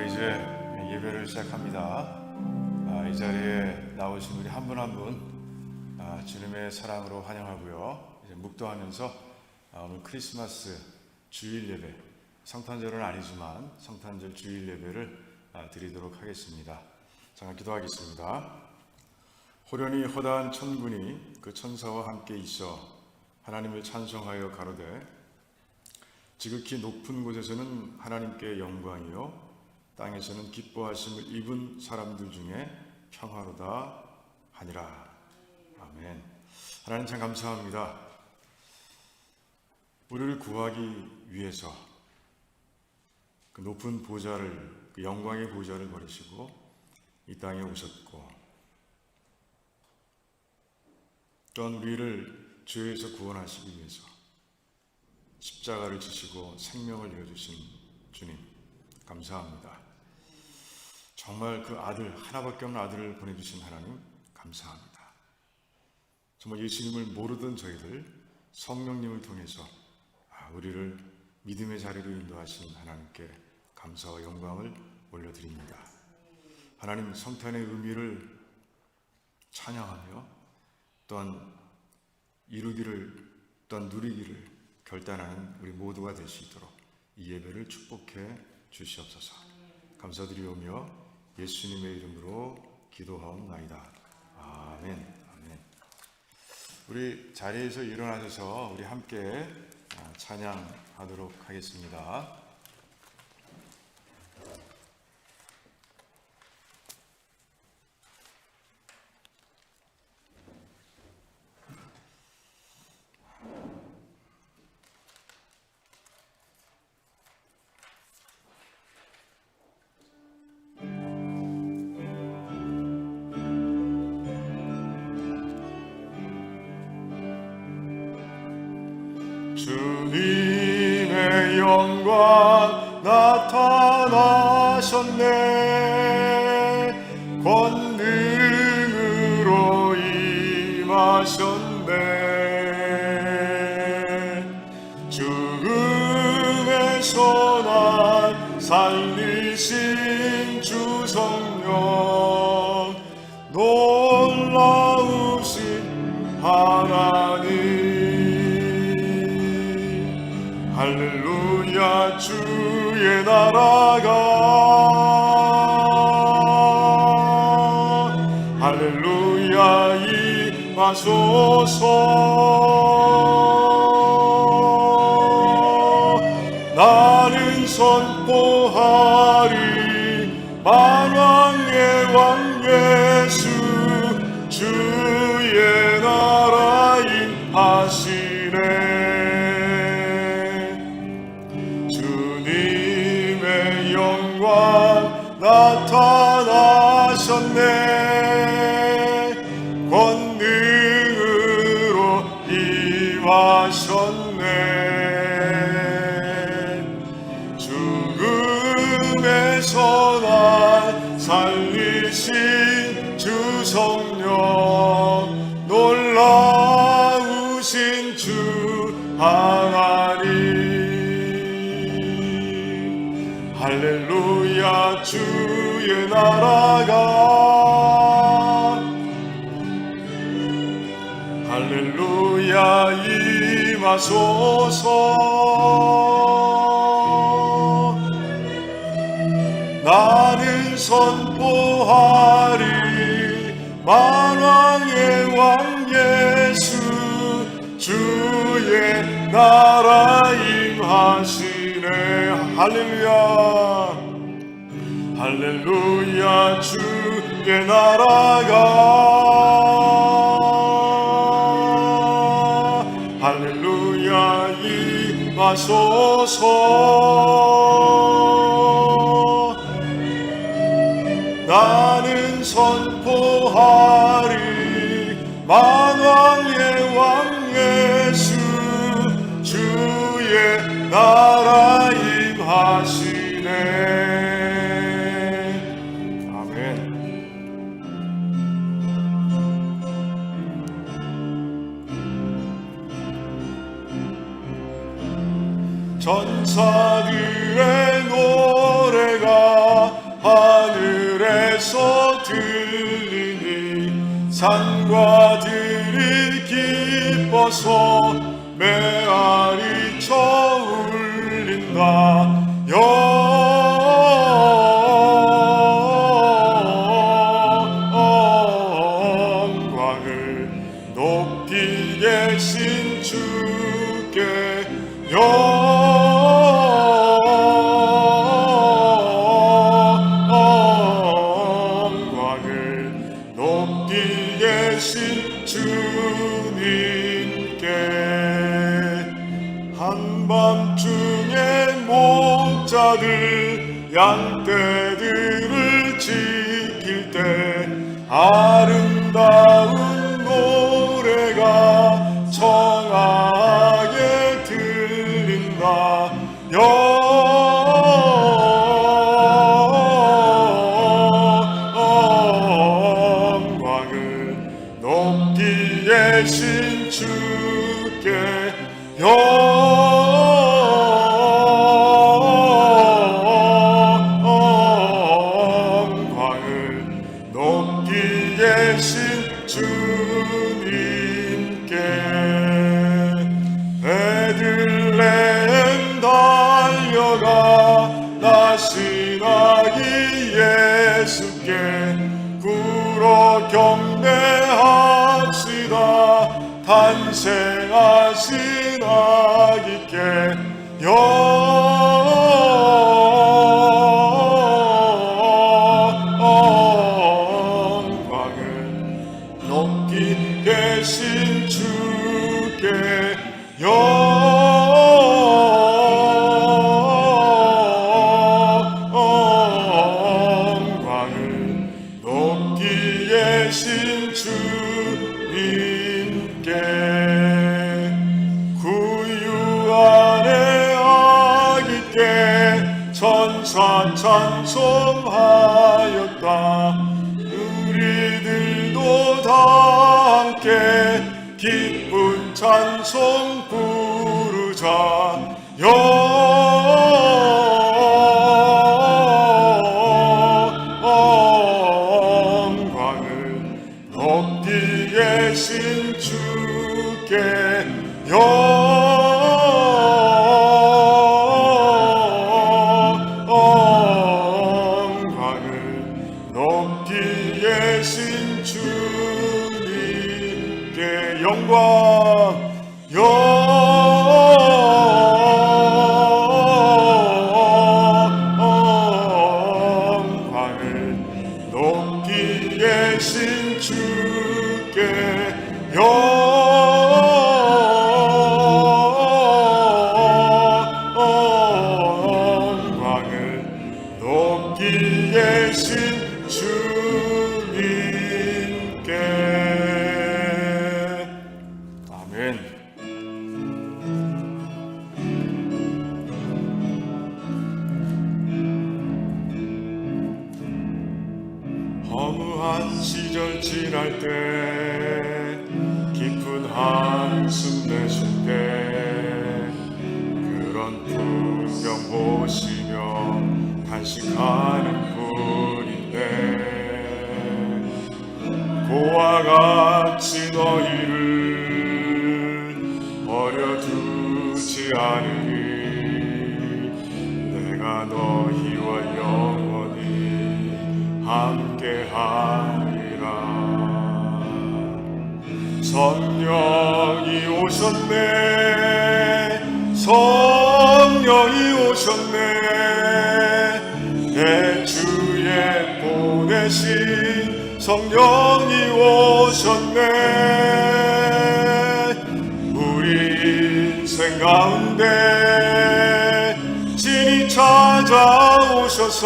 이제 예배를 시작합니다. 이 자리에 나오신 우리 한 분 한 분 주님의 사랑으로 환영하고요. 이제 묵도하면서 오늘 크리스마스 주일 예배, 성탄절은 아니지만 성탄절 주일 예배를 드리도록 하겠습니다. 잠깐 기도하겠습니다. 호련히 허다한 천군이 그 천사와 함께 있어 하나님을 찬송하여 가로되 지극히 높은 곳에서는 하나님께 영광이요 땅에서는 기뻐하심을 입은 사람들 중에 평화로다 하니라. 아멘. 하나님 참 감사합니다. 우리를 구하기 위해서 그 높은 보좌를, 그 영광의 보좌를 버리시고 이 땅에 오셨고, 또한 우리를 죄에서 구원하시기 위해서 십자가를 지시고 생명을 내어주신 주님 감사합니다. 정말 그 아들, 하나밖에 없는 아들을 보내주신 하나님 감사합니다. 정말 예수님을 모르던 저희들 성령님을 통해서 우리를 믿음의 자리로 인도하신 하나님께 감사와 영광을 올려드립니다. 하나님, 성탄의 의미를 찬양하며 또한 이루기를, 또한 누리기를 결단하는 우리 모두가 될 수 있도록 이 예배를 축복해 주시옵소서. 감사드리오며 예수님의 이름으로 기도하옵나이다. 아멘. 아멘. 우리 자리에서 일어나셔서 우리 함께 찬양하도록 하겠습니다. 주님의 영광 나타나셨네. 권능으로 임하셨네. 죽음에서 날 살리신 주 성령, 놀라우신 하나님. 할렐루야. 주의 나라가 할렐루야 임하소서. 나는 선포하리 만왕의 왕 예수, 주의 나라 임하시네. 나타나셨네. 권능으로 임하셨네. 죽음에서 날 살리신 주 성령, 놀라우신 주 하나님. 할렐루야. 주의 나라가 할렐루야 임하소서. 나는 선포하리 만왕의 왕 예수, 주의 나라 임하시네. 할렐루야. 할렐루야. 주의 나라가 할렐루야 임하소서. 나는 선포하리 만왕의 왕 예수, 주의 나라 임하시네. 전사들의 노래가 하늘에서 들리니 산과 들이 기뻐서 메아리 쳐 울린다. 영광을 높이 계신 주께 영광을 높이 계신 주님께 한밤중에 목자들 양떼들을 지킬 때 아름다운 노래가 청하게 들린다. 영광을 높이 계신 주께 영광을 높이 계신 주님께 베들레헴 달려가 나시나기 예수께 구로 경배합시다. 탄생하신 아기께 영광을 높이 계신 주께 영광을 높이 계신 주님께 구유 안에 아기께 천사 찬송하였다. 우리들도 다 함께 기쁜 찬송 부르자. 영광을 높이 계신 주께 영광을 높이 계신 주님께 영광을 높이 계신 주께 영광을 높이 계신 주님께. 아멘. 허무한 시절 지날 때 깊은 한숨 내쉴 때 그런 풍경 보시며 간식하는 분인데 고와 같이 너희를 버려두지 않으니 내가 너희와 영원히 함께하리라. 성령이 오셨네, 성령이 오셨네, 내 주에 보내신 성령이 오셨네. 우리 인생 가운데 진히 찾아오셔서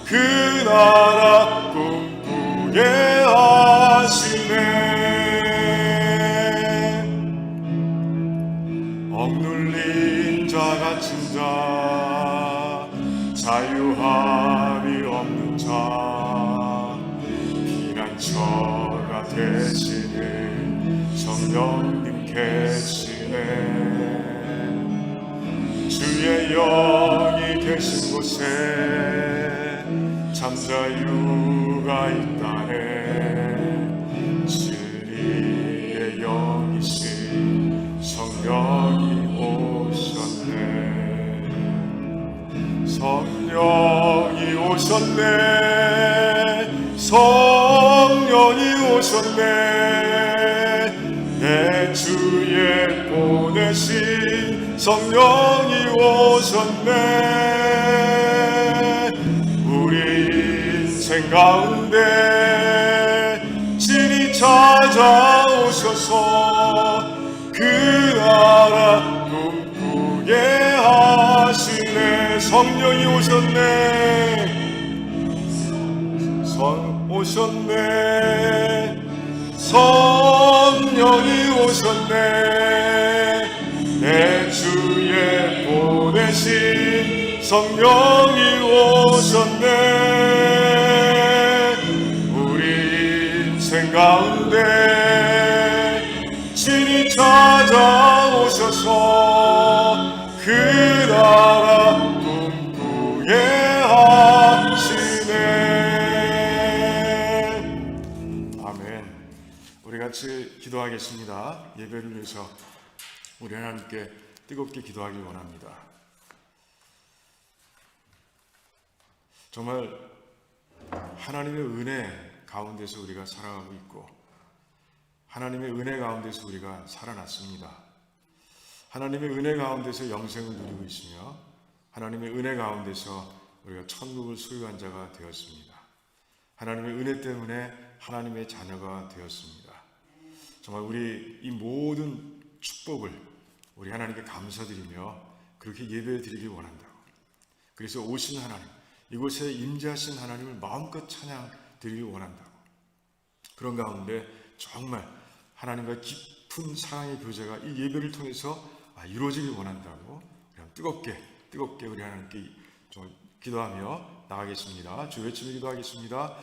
그 나라 꿈꾸게 하시네. 억눌린 자 갇힌 자 자유함이 없는 자 피난처가 되시는 성령님 계시네. 주의 영이 계신 곳에 참 자유가 있다네. 진리의 영이신 성령이 오셨네. 성령이 오셨네. 성령이 오셨네. 내 주에 보내신 성령이 오셨네. 우리 인생 가운데 진히 찾아오셔서 그 나라 꿈꾸게 하시네. 성령이 오셨네. 오셨네. 성령이 오셨네. 내 주에 보내신 성령이 오셨네. 우리 인생 가운데 친히 찾아오셔서 그 나라 꿈꾸게 하시네. 아멘. 우리 같이 기도하겠습니다. 예배를 위해서 우리 하나님께 뜨겁게 기도하기 원합니다. 정말 하나님의 은혜 가운데서 우리가 살아가고 있고 하나님의 은혜 가운데서 우리가 살아났습니다. 하나님의 은혜 가운데서 영생을 누리고 있으며 하나님의 은혜 가운데서 우리가 천국을 소유한 자가 되었습니다. 하나님의 은혜 때문에 하나님의 자녀가 되었습니다. 정말 우리 이 모든 축복을 우리 하나님께 감사드리며 그렇게 예배드리길 원한다고. 그래서 오신 하나님, 이곳에 임재하신 하나님을 마음껏 찬양드리길 원한다고. 그런 가운데 정말 하나님과 깊은 사랑의 교제가 이 예배를 통해서 이루어지길 원한다고. 뜨겁게 우리 하나님께 좀 기도하며 나가겠습니다. 주 외치며 기도하겠습니다.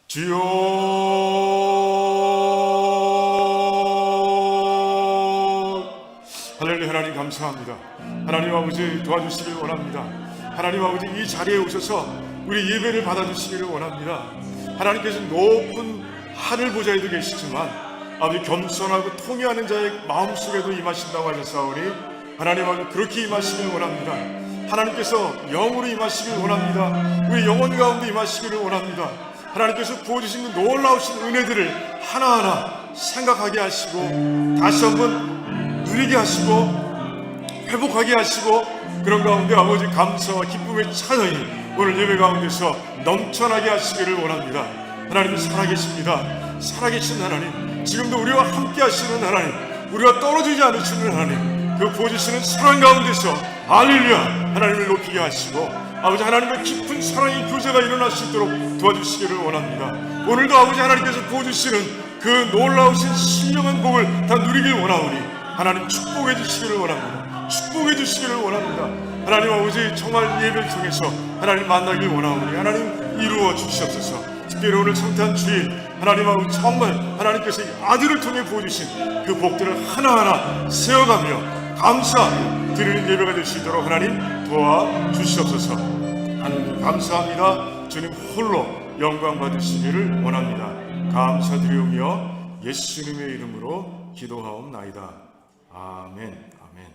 주여, 할렐루야. 하나님 감사합니다. 하나님 아버지 도와주시길 원합니다. 하나님 아버지 이 자리에 오셔서 우리 예배를 받아주시기를 원합니다. 하나님께서 높은 하늘 보좌에도 계시지만 아버지 겸손하고 통회하는 자의 마음속에도 임하신다고 하셨사오니 하나님 아버지 그렇게 임하시길 원합니다. 하나님께서 영으로 임하시길 원합니다. 우리 영혼 가운데 임하시기를 원합니다. 하나님께서 부어주신 그 놀라우신 은혜들을 하나하나 생각하게 하시고 다시 한번 누리게 하시고 회복하게 하시고 그런 가운데 아버지 감사와 기쁨의 찬양이 오늘 예배 가운데서 넘쳐나게 하시기를 원합니다. 하나님 살아계십니다. 살아계신 하나님, 지금도 우리와 함께 하시는 하나님, 우리와 떨어지지 않으시는 하나님, 그 부어주시는 사랑 가운데서 할렐루야 하나님을 높이게 하시고 아버지 하나님과 깊은 사랑의 교제가 일어날 수 있도록 도와주시기를 원합니다. 오늘도 아버지 하나님께서 부어주시는 그 놀라우신 신령한 복을 다 누리길 원하오니 하나님 축복해 주시기를 원합니다. 축복해 주시기를 원합니다. 하나님 아버지 정말 예배를 통해서 하나님 만나길 원하오니 하나님 이루어 주시옵소서. 특별히 오늘 성탄 주일 하나님 아버지 정말 하나님께서 이 아들을 통해 부어주신 그 복들을 하나하나 세워가며 감사하며 드리는 예배가 될 수 있도록 하나님 도와주시옵소서. 하나님 감사합니다. 주님 홀로 영광 받으시기를 원합니다. 감사드리오며 예수님의 이름으로 기도하옵나이다. 아멘. 아멘.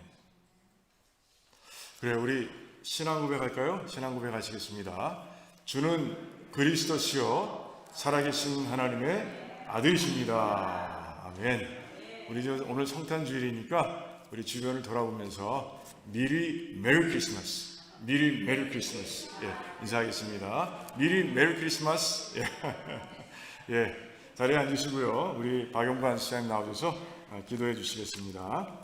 그래, 우리 신앙 고백할까요? 신앙 고백하시겠습니다. 주는 그리스도시요 살아계신 하나님의 아들이십니다. 아멘. 우리 오늘 성탄 주일이니까 우리 주변을 돌아보면서 미리 메리 크리스마스, 미리 메리 크리스마스 인사하겠습니다. 미리 메리 크리스마스. 예, 자리에 앉으시고요. 우리 박용관 시장님 나오셔서 기도해 주시겠습니다.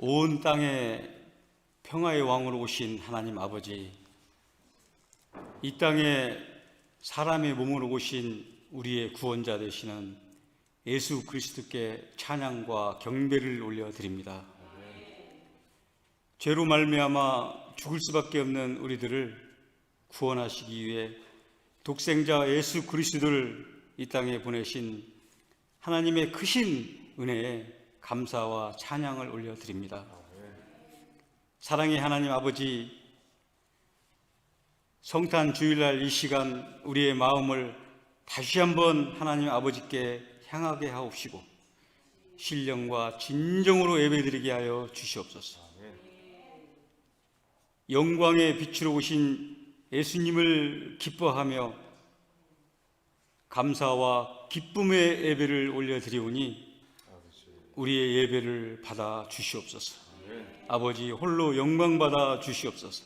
온 땅에 평화의 왕으로 오신 하나님 아버지, 이 땅에 사람의 몸으로 오신 우리의 구원자 되시는 예수 그리스도께 찬양과 경배를 올려드립니다. 죄로 말미암아 죽을 수밖에 없는 우리들을 구원하시기 위해 독생자 예수 그리스도를 이 땅에 보내신 하나님의 크신 은혜에 감사와 찬양을 올려드립니다. 사랑의 하나님 아버지, 성탄 주일날 이 시간 우리의 마음을 다시 한번 하나님 아버지께 향하게 하옵시고 신령과 진정으로 예배드리게 하여 주시옵소서. 영광의 빛으로 오신 예수님을 기뻐하며 감사와 기쁨의 예배를 올려드리오니 우리의 예배를 받아 주시옵소서. 아버지 홀로 영광 받아 주시옵소서.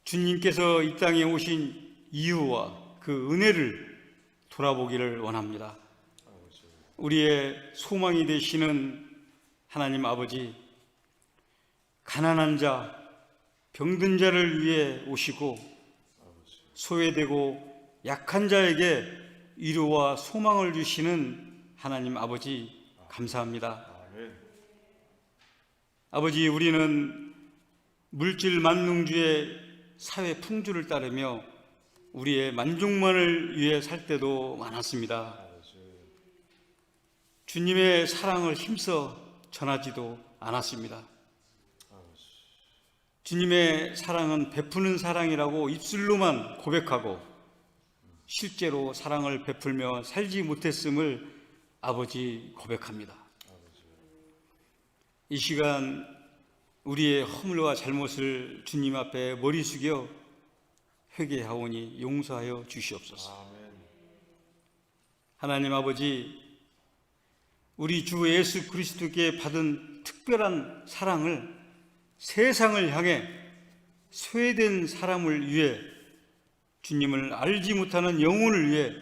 주님께서 이 땅에 오신 이유와 그 은혜를 돌아보기를 원합니다. 우리의 소망이 되시는 하나님 아버지, 가난한 자, 병든 자를 위해 오시고 소외되고 약한 자에게 위로와 소망을 주시는 하나님 아버지, 감사합니다. 아버지, 우리는 물질 만능주의 사회 풍조를 따르며 우리의 만족만을 위해 살 때도 많았습니다. 주님의 사랑을 힘써 전하지도 않았습니다. 주님의 사랑은 베푸는 사랑이라고 입술로만 고백하고 실제로 사랑을 베풀며 살지 못했음을 아버지 고백합니다. 이 시간 우리의 허물과 잘못을 주님 앞에 머리 숙여 회개하오니 용서하여 주시옵소서. 하나님 아버지, 우리 주 예수 그리스도께 받은 특별한 사랑을 세상을 향해 소외된 사람을 위해, 주님을 알지 못하는 영혼을 위해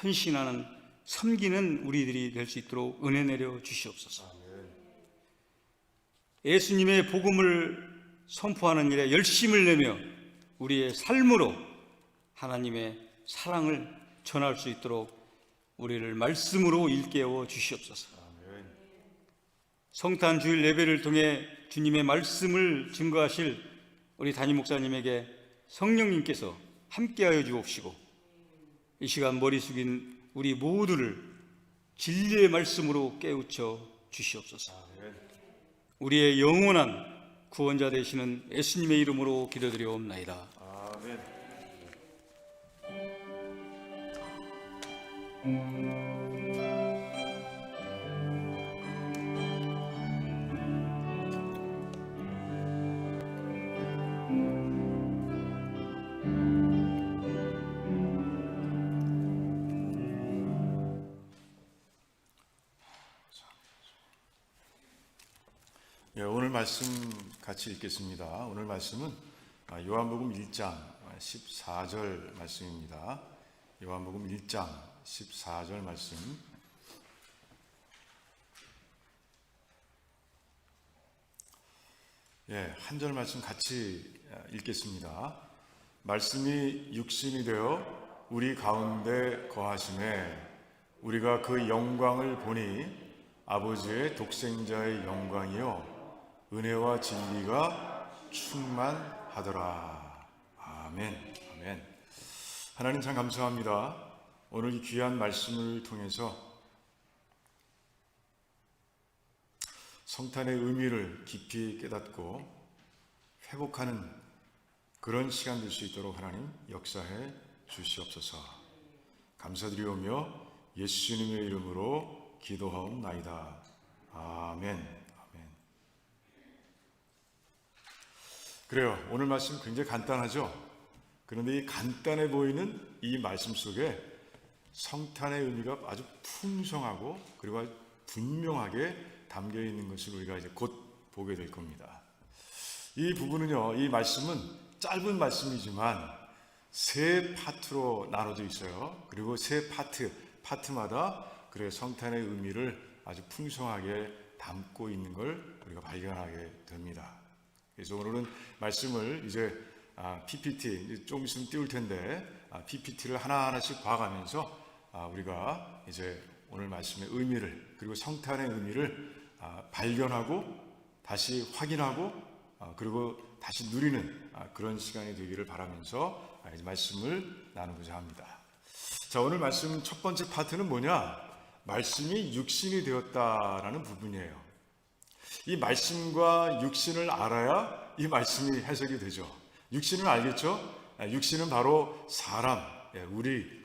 헌신하는, 섬기는 우리들이 될 수 있도록 은혜 내려 주시옵소서. 예수님의 복음을 선포하는 일에 열심을 내며 우리의 삶으로 하나님의 사랑을 전할 수 있도록 우리를 말씀으로 일깨워 주시옵소서. 성탄 주일 예배를 통해 주님의 말씀을 증거하실 우리 담임 목사님에게 성령님께서 함께하여 주옵시고 이 시간 머리 숙인 우리 모두를 진리의 말씀으로 깨우쳐 주시옵소서. 우리의 영원한 구원자 되시는 예수님의 이름으로 기도드리옵나이다. 아멘. 오늘 말씀 같이 읽겠습니다. 오늘 말씀은 요한복음 1장 14절 말씀입니다. 요한복음 1장 14절 말씀. 한 절 말씀 같이 읽겠습니다. 말씀이 육신이 되어 우리 가운데 거하심에 우리가 그 영광을 보니 아버지의 독생자의 영광이요 은혜와 진리가 충만하더라. 아멘. 아멘. 하나님 참 감사합니다. 오늘 이 귀한 말씀을 통해서 성탄의 의미를 깊이 깨닫고 회복하는 그런 시간 될 수 있도록 하나님 역사해 주시옵소서. 감사드리오며 예수님의 이름으로 기도하옵나이다. 아멘. 그래요. 오늘 말씀 굉장히 간단하죠? 그런데 이 간단해 보이는 이 말씀 속에 성탄의 의미가 아주 풍성하고 그리고 아주 분명하게 담겨 있는 것을 우리가 이제 곧 보게 될 겁니다. 이 부분은요, 이 말씀은 짧은 말씀이지만 세 파트로 나눠져 있어요. 그리고 세 파트마다 그래 성탄의 의미를 아주 풍성하게 담고 있는 걸 우리가 발견하게 됩니다. 그래서 오늘은 말씀을 이제 PPT 좀 있으면 띄울 텐데 PPT를 하나하나씩 봐가면서 우리가 이제 오늘 말씀의 의미를 그리고 성탄의 의미를 발견하고 다시 확인하고 그리고 다시 누리는 그런 시간이 되기를 바라면서 이제 말씀을 나누고자 합니다. 자, 오늘 말씀 첫 번째 파트는 뭐냐? 말씀이 육신이 되었다라는 부분이에요. 이 말씀과 육신을 알아야 이 말씀이 해석이 되죠. 육신을 알겠죠? 육신은 바로 사람,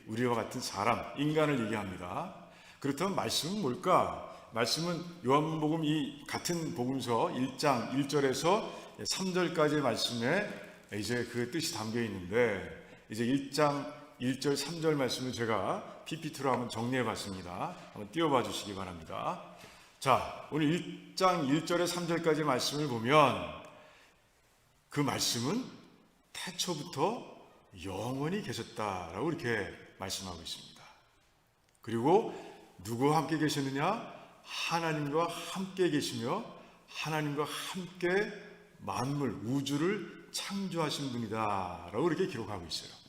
우리와 같은 사람, 인간을 얘기합니다. 그렇다면 말씀은 뭘까? 말씀은 요한복음 이 같은 복음서 1장 1절에서 3절까지의 말씀에 이제 그 뜻이 담겨 있는데, 이제 1장 1절 3절 말씀을 제가 PPT로 한번 정리해 봤습니다. 한번 띄워봐 주시기 바랍니다. 자, 오늘 1장 1절에 3절까지 말씀을 보면 그 말씀은 태초부터 영원히 계셨다라고 이렇게 말씀하고 있습니다. 그리고 누구와 함께 계시느냐? 하나님과 함께 계시며 하나님과 함께 만물, 우주를 창조하신 분이다 라고 이렇게 기록하고 있어요.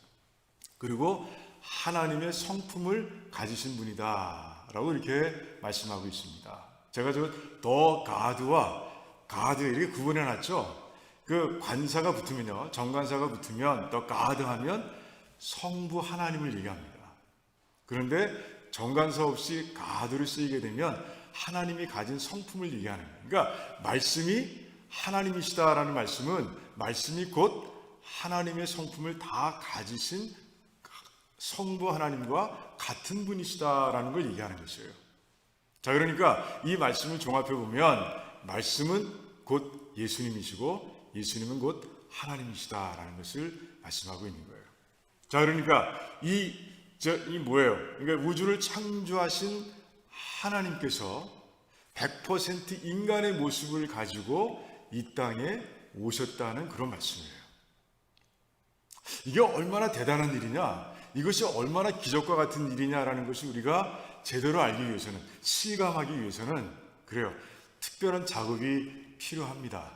그리고 하나님의 성품을 가지신 분이다 라고 이렇게 말씀하고 있습니다. 제가 더 가드와 가드 이렇게 구분해 놨죠. 그 관사가 붙으면요, 정관사가 붙으면 더 가드 하면 성부 하나님을 얘기합니다. 그런데 정관사 없이 가드를 쓰이게 되면 하나님이 가진 성품을 얘기하는 거예요. 그러니까 말씀이 하나님이시다라는 말씀은 말씀이 곧 하나님의 성품을 다 가지신 성부 하나님과 같은 분이시다라는 걸 얘기하는 것이에요. 자, 그러니까 이 말씀을 종합해 보면 말씀은 곧 예수님이시고 예수님은 곧 하나님이시다라는 것을 말씀하고 있는 거예요. 자, 그러니까 이 뭐예요? 그러니까 우주를 창조하신 하나님께서 100% 인간의 모습을 가지고 이 땅에 오셨다는 그런 말씀이에요. 이게 얼마나 대단한 일이냐, 이것이 얼마나 기적과 같은 일이냐라는 것이 우리가 제대로 알기 위해서는, 실감하기 위해서는 그래요, 특별한 작업이 필요합니다.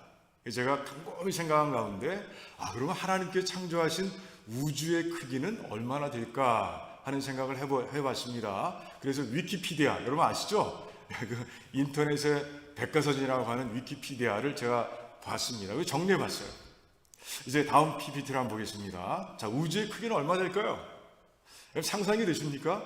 제가 곰곰이 생각한 가운데 그러면 하나님께 창조하신 우주의 크기는 얼마나 될까 하는 생각을 해봤습니다. 그래서 위키피디아, 여러분 아시죠? 그 인터넷의 백과사전이라고 하는 위키피디아를 제가 봤습니다. 정리해봤어요. 이제 다음 PPT를 한번 보겠습니다. 자, 우주의 크기는 얼마 될까요? 상상이 되십니까?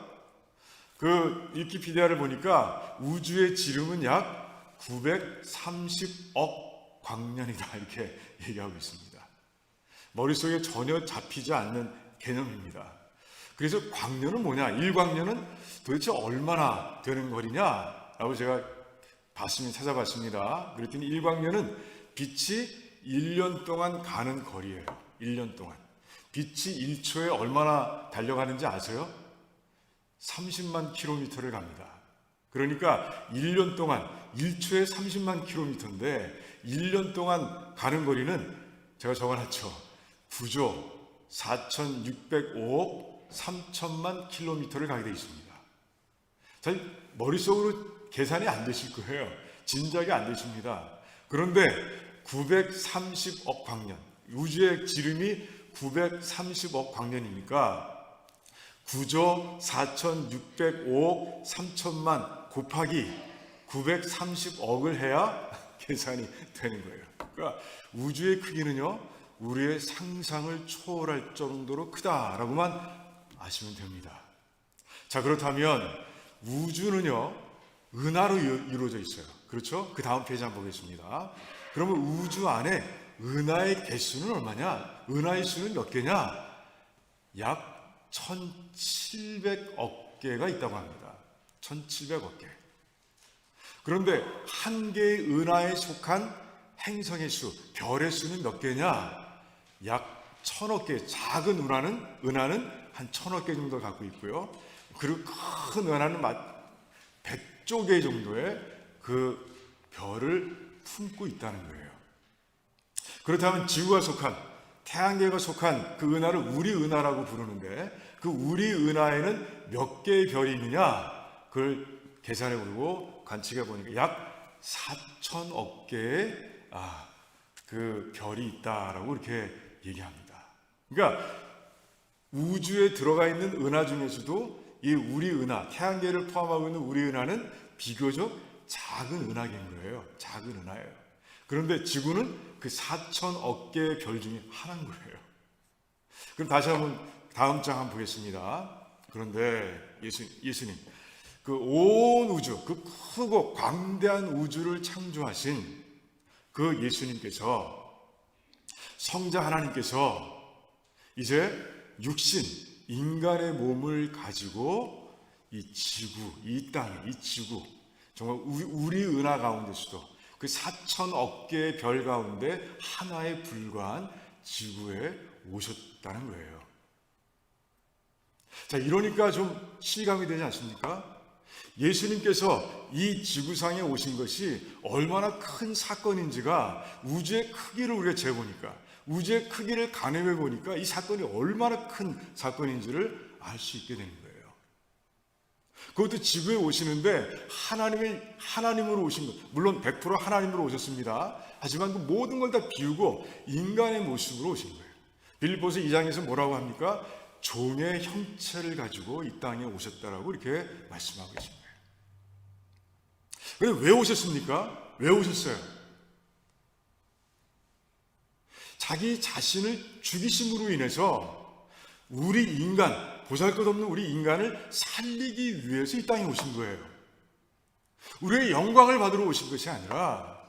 그 위키피디아를 보니까 우주의 지름은 약 930억 광년이다 이렇게 얘기하고 있습니다. 머릿속에 전혀 잡히지 않는 개념입니다. 그래서 광년은 뭐냐? 1광년은 도대체 얼마나 되는 거리냐? 라고 제가 찾아봤습니다. 그랬더니 1광년은 빛이 1년 동안 가는 거리예요. 1년 동안. 빛이 1초에 얼마나 달려가는지 아세요? 30만 킬로미터를 갑니다. 그러니까 1년 동안 1초에 30만 킬로미터인데 1년 동안 가는 거리는 제가 적어놨죠. 9조 4,605억 3천만 킬로미터를 가게 되어 있습니다. 잘 머릿속으로 계산이 안 되실 거예요. 짐작이 안 되십니다. 그런데 930억 광년, 우주의 지름이 930억 광년이니까 9조 4,605억 3천만 곱하기 930억을 해야 계산이 되는 거예요. 그러니까 우주의 크기는요, 우리의 상상을 초월할 정도로 크다라고만 아시면 됩니다. 자, 그렇다면 우주는요, 은하로 이루어져 있어요. 그렇죠? 그 다음 페이지 한번 보겠습니다. 그러면 우주 안에 은하의 개수는 얼마냐? 은하의 수는 몇 개냐? 약 1,700억 개가 있다고 합니다. 1,700억 개. 그런데 한 개의 은하에 속한 행성의 수, 별의 수는 몇 개냐? 약 1,000억 개. 작은 은하는 한 1,000억 개 정도 갖고 있고요. 그리고 큰 은하는 100조 개 정도의 그 별을 품고 있다는 거예요. 그렇다면 지구가 속한, 태양계가 속한 그 은하를 우리 은하라고 부르는데 그 우리 은하에는 몇 개의 별이 있느냐? 그걸 계산해 보고 관측해 보니까 약 4,000억 개의 그 별이 있다라고 이렇게 얘기합니다. 그러니까 우주에 들어가 있는 은하 중에서도 이 우리 은하, 태양계를 포함하고 있는 우리 은하는 비교적 작은 은하계인 거예요. 작은 은하예요. 그런데 지구는 그 4,000억 개의 별 중에 하나인 거예요. 그럼 다시 한번 다음 장 한번 보겠습니다. 그런데 예수님, 그 온 우주, 그 크고 광대한 우주를 창조하신 그 예수님께서, 성자 하나님께서 이제 육신, 인간의 몸을 가지고 이 지구, 이 땅, 이 지구, 정말 우리 은하 가운데서도 그 4천억 개의 별 가운데 하나에 불과한 지구에 오셨다는 거예요. 자, 이러니까 좀 실감이 되지 않습니까? 예수님께서 이 지구상에 오신 것이 얼마나 큰 사건인지가 우주의 크기를 우리가 재보니까, 우주의 크기를 가늠해 보니까 이 사건이 얼마나 큰 사건인지를 알 수 있게 되는 거예요. 그것도 지구에 오시는데 하나님으로 오신 것, 물론 100% 하나님으로 오셨습니다. 하지만 그 모든 걸 다 비우고 인간의 모습으로 오신 거예요. 빌립보서 2장에서 뭐라고 합니까? 종의 형체를 가지고 이 땅에 오셨다라고 이렇게 말씀하고 계신 거예요. 그런데 왜 오셨습니까? 왜 오셨어요? 자기 자신을 죽이심으로 인해서 우리 인간, 보잘것없는 우리 인간을 살리기 위해서 이 땅에 오신 거예요. 우리의 영광을 받으러 오신 것이 아니라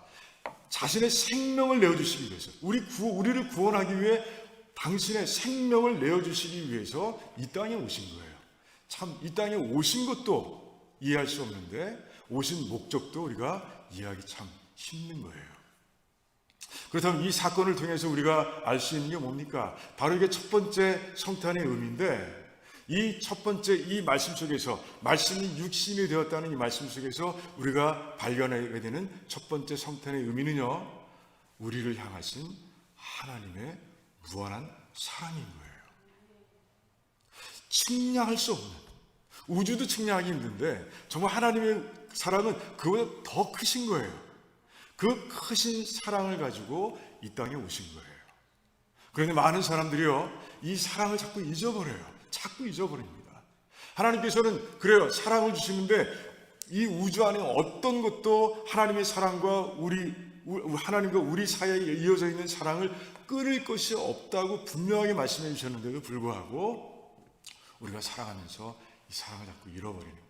자신의 생명을 내어주시기 위해서, 우리를 구원하기 위해 당신의 생명을 내어주시기 위해서 이 땅에 오신 거예요. 참, 이 땅에 오신 것도 이해할 수 없는데 오신 목적도 우리가 이해하기 참 힘든 거예요. 그렇다면 이 사건을 통해서 우리가 알 수 있는 게 뭡니까? 바로 이게 첫 번째 성탄의 의미인데, 이 첫 번째 이 말씀 속에서, 말씀이 육신이 되었다는 이 말씀 속에서 우리가 발견하게 되는 첫 번째 성탄의 의미는요, 우리를 향하신 하나님의 무한한 사랑인 거예요. 측량할 수 없는, 우주도 측량하기 힘든데 정말 하나님의 사랑은 그보다 더 크신 거예요. 그 크신 사랑을 가지고 이 땅에 오신 거예요. 그런데 많은 사람들이요, 이 사랑을 자꾸 잊어버려요. 자꾸 잊어버립니다. 하나님께서는 그래요, 사랑을 주시는데 이 우주 안에 어떤 것도 하나님의 사랑과 하나님과 우리 사이에 이어져 있는 사랑을 끊을 것이 없다고 분명하게 말씀해 주셨는데도 불구하고 우리가 살아가면서 이 사랑을 자꾸 잃어버리는 거예요.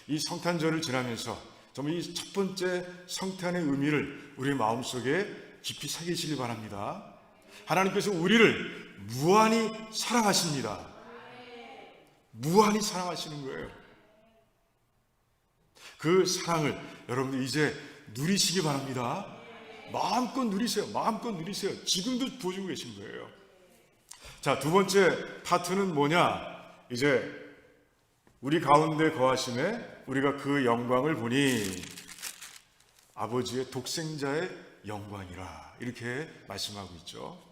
이 성탄절을 지나면서 정말 이 첫 번째 성탄의 의미를 우리 마음속에 깊이 새기시길 바랍니다. 하나님께서 우리를 무한히 사랑하십니다. 무한히 사랑하시는 거예요. 그 사랑을 여러분들 이제 누리시기 바랍니다. 마음껏 누리세요. 마음껏 누리세요. 지금도 보여주고 계신 거예요. 자, 두 번째 파트는 뭐냐? 이제 우리 가운데 거하심에 우리가 그 영광을 보니 아버지의 독생자의 영광이라, 이렇게 말씀하고 있죠.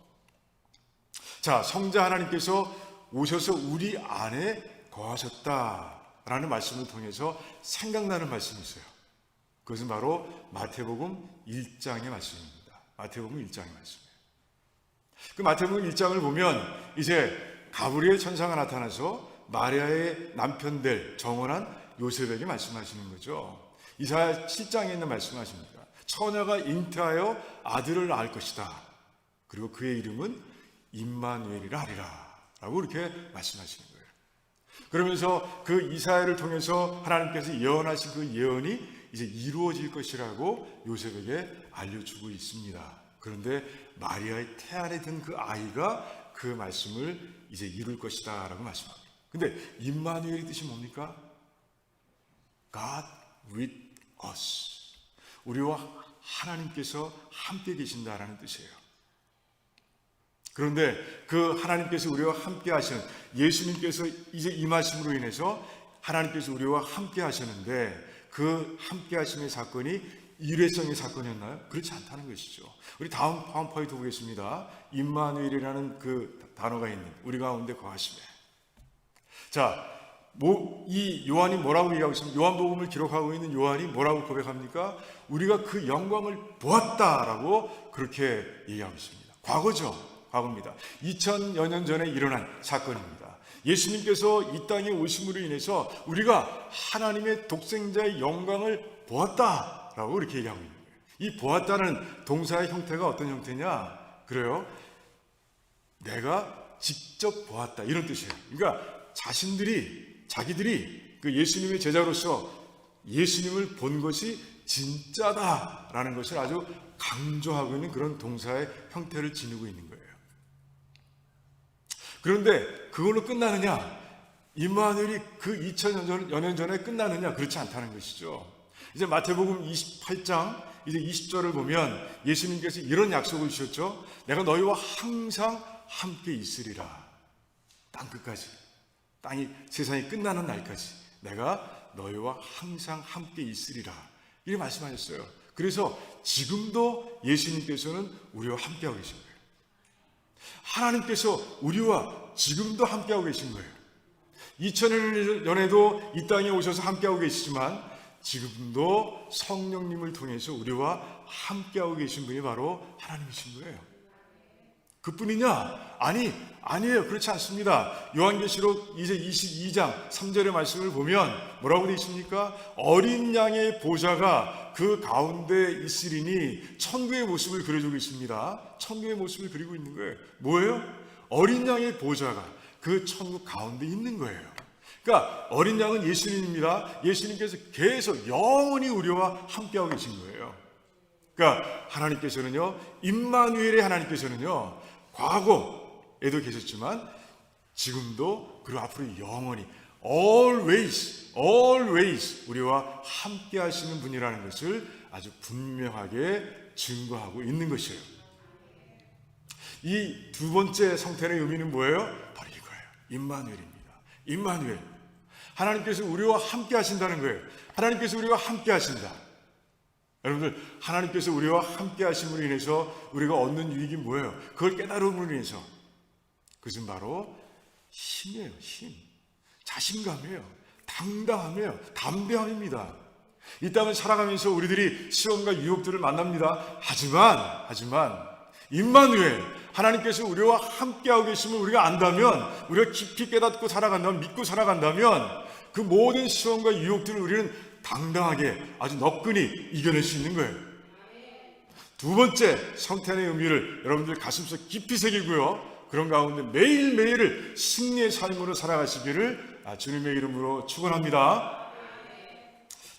자, 성자 하나님께서 오셔서 우리 안에 거하셨다라는 말씀을 통해서 생각나는 말씀이 있어요. 그것은 바로 마태복음 1장의 말씀입니다. 마태복음 1장의 말씀이에요. 그 마태복음 1장을 보면 이제 가브리엘 천사가 나타나서 마리아의 남편 될 정혼한 요셉에게 말씀하시는 거죠. 이사야 7장에 있는 말씀하십니다. 처녀가 잉태하여 아들을 낳을 것이다. 그리고 그의 이름은 임마누엘이라 하리라 라고 이렇게 말씀하시는 거예요. 그러면서 그 이사야를 통해서 하나님께서 예언하신 그 예언이 이제 이루어질 것이라고 요셉에게 알려주고 있습니다. 그런데 마리아의 태 안에 든 그 아이가 그 말씀을 이제 이룰 것이다 라고 말씀합니다. 근데 임마누엘의 뜻이 뭡니까? God with us. 우리와 하나님께서 함께 계신다라는 뜻이에요. 그런데 그 하나님께서 우리와 함께 하시는, 예수님께서 이제 이 말씀으로 인해서 하나님께서 우리와 함께 하셨는데 그 함께 하심의 사건이 일회성의 사건이었나요? 그렇지 않다는 것이죠. 우리 다음 파워포인트 보겠습니다. 임마누엘이라는 그 단어가 있는 우리 가운데 거하심에. 자, 이 요한이 뭐라고 얘기하고 있습니까? 요한복음을 기록하고 있는 요한이 뭐라고 고백합니까? 우리가 그 영광을 보았다라고 그렇게 얘기하고 있습니다. 과거죠. 과거입니다. 2000여 년 전에 일어난 사건입니다. 예수님께서 이 땅에 오심으로 인해서 우리가 하나님의 독생자의 영광을 보았다라고 이렇게 얘기하고 있는 거예요. 이 보았다는 동사의 형태가 어떤 형태냐? 그래요. 내가 직접 보았다, 이런 뜻이에요. 그러니까 자기들이 그 예수님의 제자로서 예수님을 본 것이 진짜다라는 것을 아주 강조하고 있는 그런 동사의 형태를 지니고 있는 거예요. 그런데 그걸로 끝나느냐? 임마누엘이 그 2000년 전에 끝나느냐? 그렇지 않다는 것이죠. 이제 마태복음 28장 이제 20절을 보면 예수님께서 이런 약속을 주셨죠. 내가 너희와 항상 함께 있으리라. 땅 끝까지, 세상이 끝나는 날까지 내가 너희와 항상 함께 있으리라. 이렇게 말씀하셨어요. 그래서 지금도 예수님께서는 우리와 함께하고 계신 거예요. 하나님께서 우리와 지금도 함께하고 계신 거예요. 2000년에도 이 땅에 오셔서 함께하고 계시지만 지금도 성령님을 통해서 우리와 함께하고 계신 분이 바로 하나님이신 거예요. 그뿐이냐? 아니에요. 그렇지 않습니다. 요한계시록 이제 22장 3절의 말씀을 보면 뭐라고 되어 있습니까? 어린 양의 보좌가 그 가운데 있으리니 천국의 모습을 그려주고 있습니다. 천국의 모습을 그리고 있는 거예요. 뭐예요? 어린 양의 보좌가 그 천국 가운데 있는 거예요. 그러니까 어린 양은 예수님입니다. 예수님께서 계속 영원히 우리와 함께하고 계신 거예요. 그러니까 하나님께서는요, 임마누엘의 하나님께서는요, 과거에도 계셨지만 지금도 그리고 앞으로 영원히 always 우리와 함께 하시는 분이라는 것을 아주 분명하게 증거하고 있는 것이에요. 이 두 번째 성탄의 의미는 뭐예요? 바로 이거예요. 임마누엘입니다. 임마누엘. 하나님께서 우리와 함께 하신다는 거예요. 하나님께서 우리와 함께 하신다. 여러분들, 하나님께서 우리와 함께 하심으로 인해서 우리가 얻는 유익이 뭐예요? 그걸 깨달음으로 인해서 그것은 바로 힘이에요. 힘. 자신감이에요. 당당함이에요. 담대함입니다. 이 땅을 살아가면서 우리들이 시험과 유혹들을 만납니다. 하지만 임마누엘, 하나님께서 우리와 함께하고 계심을 우리가 안다면, 우리가 깊이 깨닫고 살아간다면, 믿고 살아간다면 그 모든 시험과 유혹들을 우리는 당당하게 아주 너끈히 이겨낼 수 있는 거예요. 두 번째 성탄의 의미를 여러분들 가슴속 깊이 새기고요, 그런 가운데 매일매일을 승리의 삶으로 살아가시기를 주님의 이름으로 축원합니다.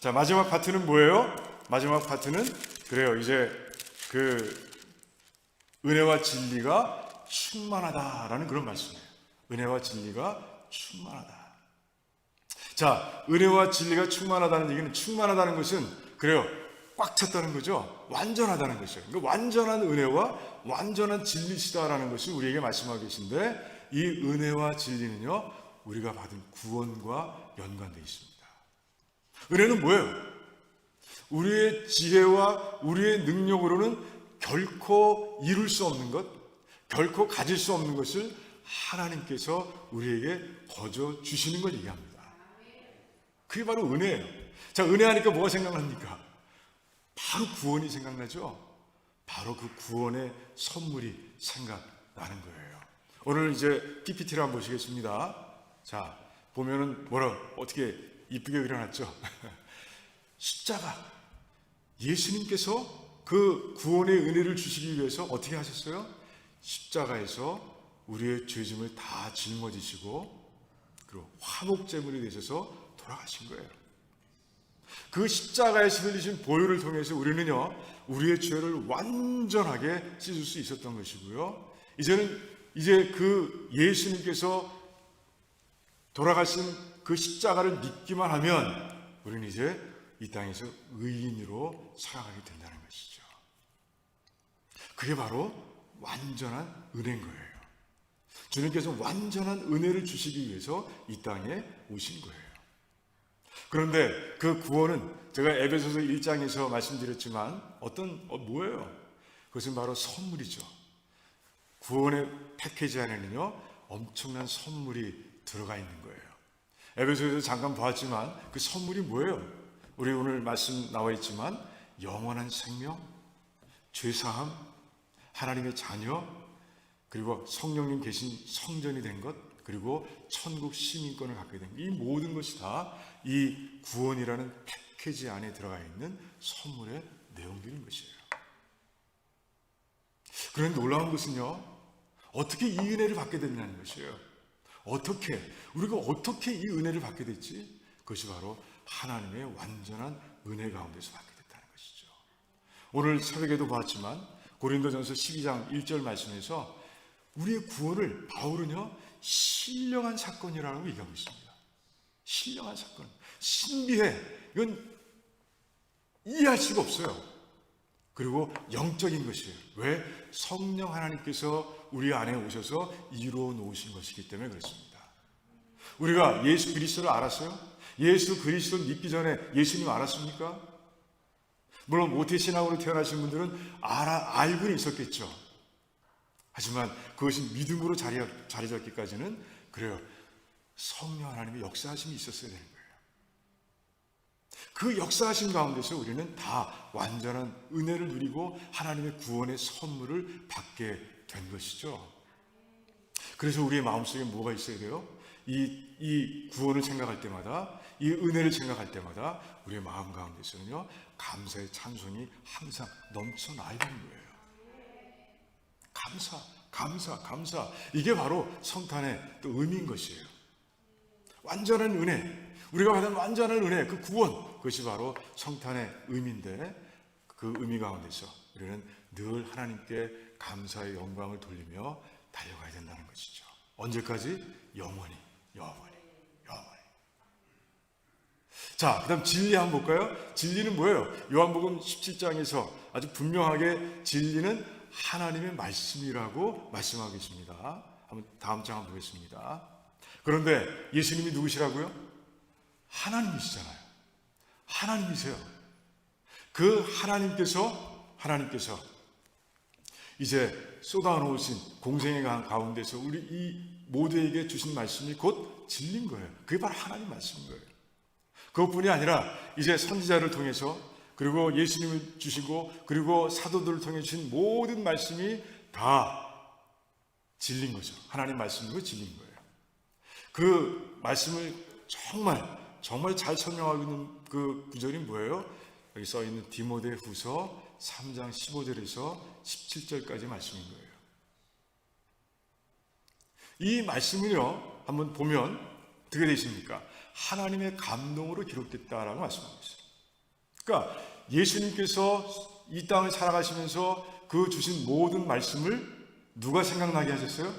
자, 마지막 파트는 뭐예요? 마지막 파트는 그래요, 이제 그 은혜와 진리가 충만하다라는 그런 말씀이에요. 은혜와 진리가 충만하다. 자, 은혜와 진리가 충만하다는 얘기는, 충만하다는 것은 그래요, 꽉 찼다는 거죠. 완전하다는 것이에요. 그러니까 완전한 은혜와 완전한 진리시다라는 것을 우리에게 말씀하고 계신데, 이 은혜와 진리는요, 우리가 받은 구원과 연관되어 있습니다. 은혜는 뭐예요? 우리의 지혜와 우리의 능력으로는 결코 이룰 수 없는 것, 결코 가질 수 없는 것을 하나님께서 우리에게 거저 주시는 걸 얘기합니다. 그게 바로 은혜예요. 자, 은혜하니까 뭐가 생각납니까? 바로 구원이 생각나죠? 바로 그 구원의 선물이 생각나는 거예요. 오늘 이제 PPT를 한번 보시겠습니다. 자, 보면은 어떻게 이쁘게 그려놨죠? 십자가. 예수님께서 그 구원의 은혜를 주시기 위해서 어떻게 하셨어요? 십자가에서 우리의 죄짐을 다 짊어지시고 그리고 화목제물이 되셔서 돌아가신 거예요. 그 십자가에서 흘리신 보혈을 통해서 우리는요, 우리의 죄를 완전하게 씻을 수 있었던 것이고요, 이제 그 예수님께서 돌아가신 그 십자가를 믿기만 하면 우리는 이제 이 땅에서 의인으로 살아가게 된다는 것이죠. 그게 바로 완전한 은혜인 거예요. 주님께서 완전한 은혜를 주시기 위해서 이 땅에 오신 거예요. 그런데 그 구원은 제가 에베소서 1장에서 말씀드렸지만 뭐예요? 그것은 바로 선물이죠. 구원의 패키지 안에는요, 엄청난 선물이 들어가 있는 거예요. 에베소서에서 잠깐 보았지만 그 선물이 뭐예요? 우리 오늘 말씀 나와 있지만 영원한 생명, 죄사함, 하나님의 자녀, 그리고 성령님 계신 성전이 된 것, 그리고 천국 시민권을 갖게 된 것, 이 모든 것이 다 이 구원이라는 패키지 안에 들어가 있는 선물의 내용들인 것이에요. 그런데 놀라운 것은요, 어떻게 이 은혜를 받게 됐냐는 것이에요. 우리가 어떻게 이 은혜를 받게 됐지? 그것이 바로 하나님의 완전한 은혜 가운데서 받게 됐다는 것이죠. 오늘 새벽에도 봤지만 고린도전서 12장 1절 말씀에서 우리의 구원을 바울은요 신령한 사건이라고 얘기하고 있습니다. 신령한 사건, 신비해. 이건 이해할 수가 없어요. 그리고 영적인 것이에요. 왜? 성령 하나님께서 우리 안에 오셔서 이루어 놓으신 것이기 때문에 그렇습니다. 우리가 예수 그리스도를 알았어요? 예수 그리스도를 믿기 전에 예수님 알았습니까? 물론 모태신앙으로 태어나신 분들은 알고는 있었겠죠. 하지만 그것이 믿음으로 자리 잡기까지는 그래요. 성령 하나님의 역사하심이 있었어야 되는 거예요. 그 역사하심 가운데서 우리는 다 완전한 은혜를 누리고 하나님의 구원의 선물을 받게 된 것이죠. 그래서 우리의 마음속에 뭐가 있어야 돼요? 이 구원을 생각할 때마다, 이 은혜를 생각할 때마다 우리의 마음 가운데서는요 감사의 찬송이 항상 넘쳐나야 되는 거예요. 감사. 이게 바로 성탄의 또 의미인 것이에요. 완전한 은혜, 우리가 받은 완전한 은혜, 그 구원, 그것이 바로 성탄의 의미인데 그 의미 가운데서 우리는 늘 하나님께 감사의 영광을 돌리며 달려가야 된다는 것이죠. 언제까지? 영원히. 자, 그 다음 진리 한번 볼까요? 진리는 뭐예요? 요한복음 17장에서 아주 분명하게 진리는 하나님의 말씀이라고 말씀하고 있습니다. 한번 다음 장 한번 보겠습니다. 그런데 예수님이 누구시라고요? 하나님이시잖아요. 하나님이세요. 그 하나님께서 이제 쏟아놓으신 공생의 가운데서 우리 이 모두에게 주신 말씀이 곧 진리인 거예요. 그게 바로 하나님 말씀인 거예요. 그것뿐이 아니라 이제 선지자를 통해서 그리고 예수님을 주시고 그리고 사도들을 통해 주신 모든 말씀이 다 진리인 거죠. 하나님 말씀이고 진리인 거예요. 그 말씀을 정말 잘 설명하고 있는 그 구절이 뭐예요? 여기 써 있는 디모데후서 3장 15절에서 17절까지 말씀인 거예요. 이 말씀을요 한번 보면 어떻게 되십니까? 하나님의 감동으로 기록됐다라고 말씀하고 있어요. 그러니까 예수님께서 이 땅을 살아가시면서 그 주신 모든 말씀을 누가 생각나게 하셨어요?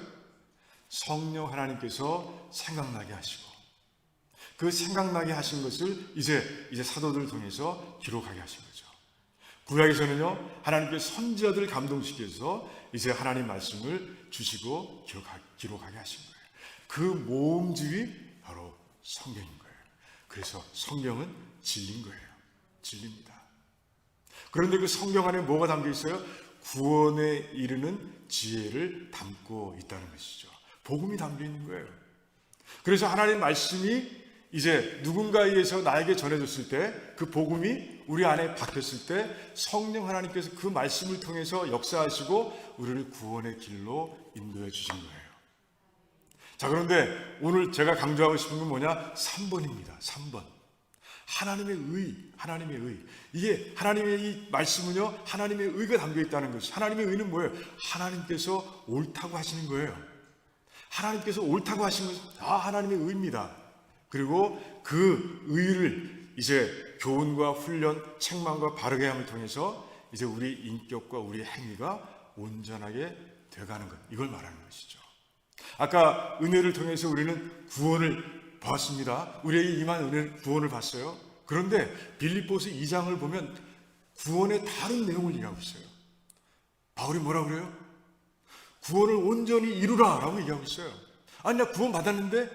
성령 하나님께서 생각나게 하시고 그 생각나게 하신 것을 이제 사도들을 통해서 기록하게 하신 거죠. 구약에서는요 하나님께서 선지자들을 감동시켜서 이제 하나님 말씀을 주시고 기록하게 하신 거예요. 그 모음집이 바로 성경인 거예요. 그래서 성경은 진리인 거예요. 진리입니다. 그런데 그 성경 안에 뭐가 담겨 있어요? 구원에 이르는 지혜를 담고 있다는 것이죠. 복음이 담겨 있는 거예요. 그래서 하나님 말씀이 이제 누군가에 의해서 나에게 전해졌을 때 그 복음이 우리 안에 박혔을 때 성령 하나님께서 그 말씀을 통해서 역사하시고 우리를 구원의 길로 인도해 주신 거예요. 자, 그런데 오늘 제가 강조하고 싶은 건 뭐냐? 3번입니다. 3번. 하나님의 의. 이게 하나님의 이 말씀은요, 하나님의 의가 담겨 있다는 것이. 하나님의 의는 뭐예요? 하나님께서 옳다고 하시는 거예요. 하나님께서 옳다고 하신 것이 다 하나님의 의입니다. 그리고 그 의를 이제 교훈과 훈련, 책망과 바르게 함을 통해서 이제 우리 인격과 우리 행위가 온전하게 돼가는 것. 이걸 말하는 것이죠. 아까 은혜를 통해서 우리는 구원을 봤습니다. 우리에게 임한 구원을 봤어요. 그런데 빌립보서 2장을 보면 구원의 다른 내용을 얘기하고 있어요. 바울이 뭐라고 그래요? 구원을 온전히 이루라 라고 얘기하고 있어요. 아니, 나 구원 받았는데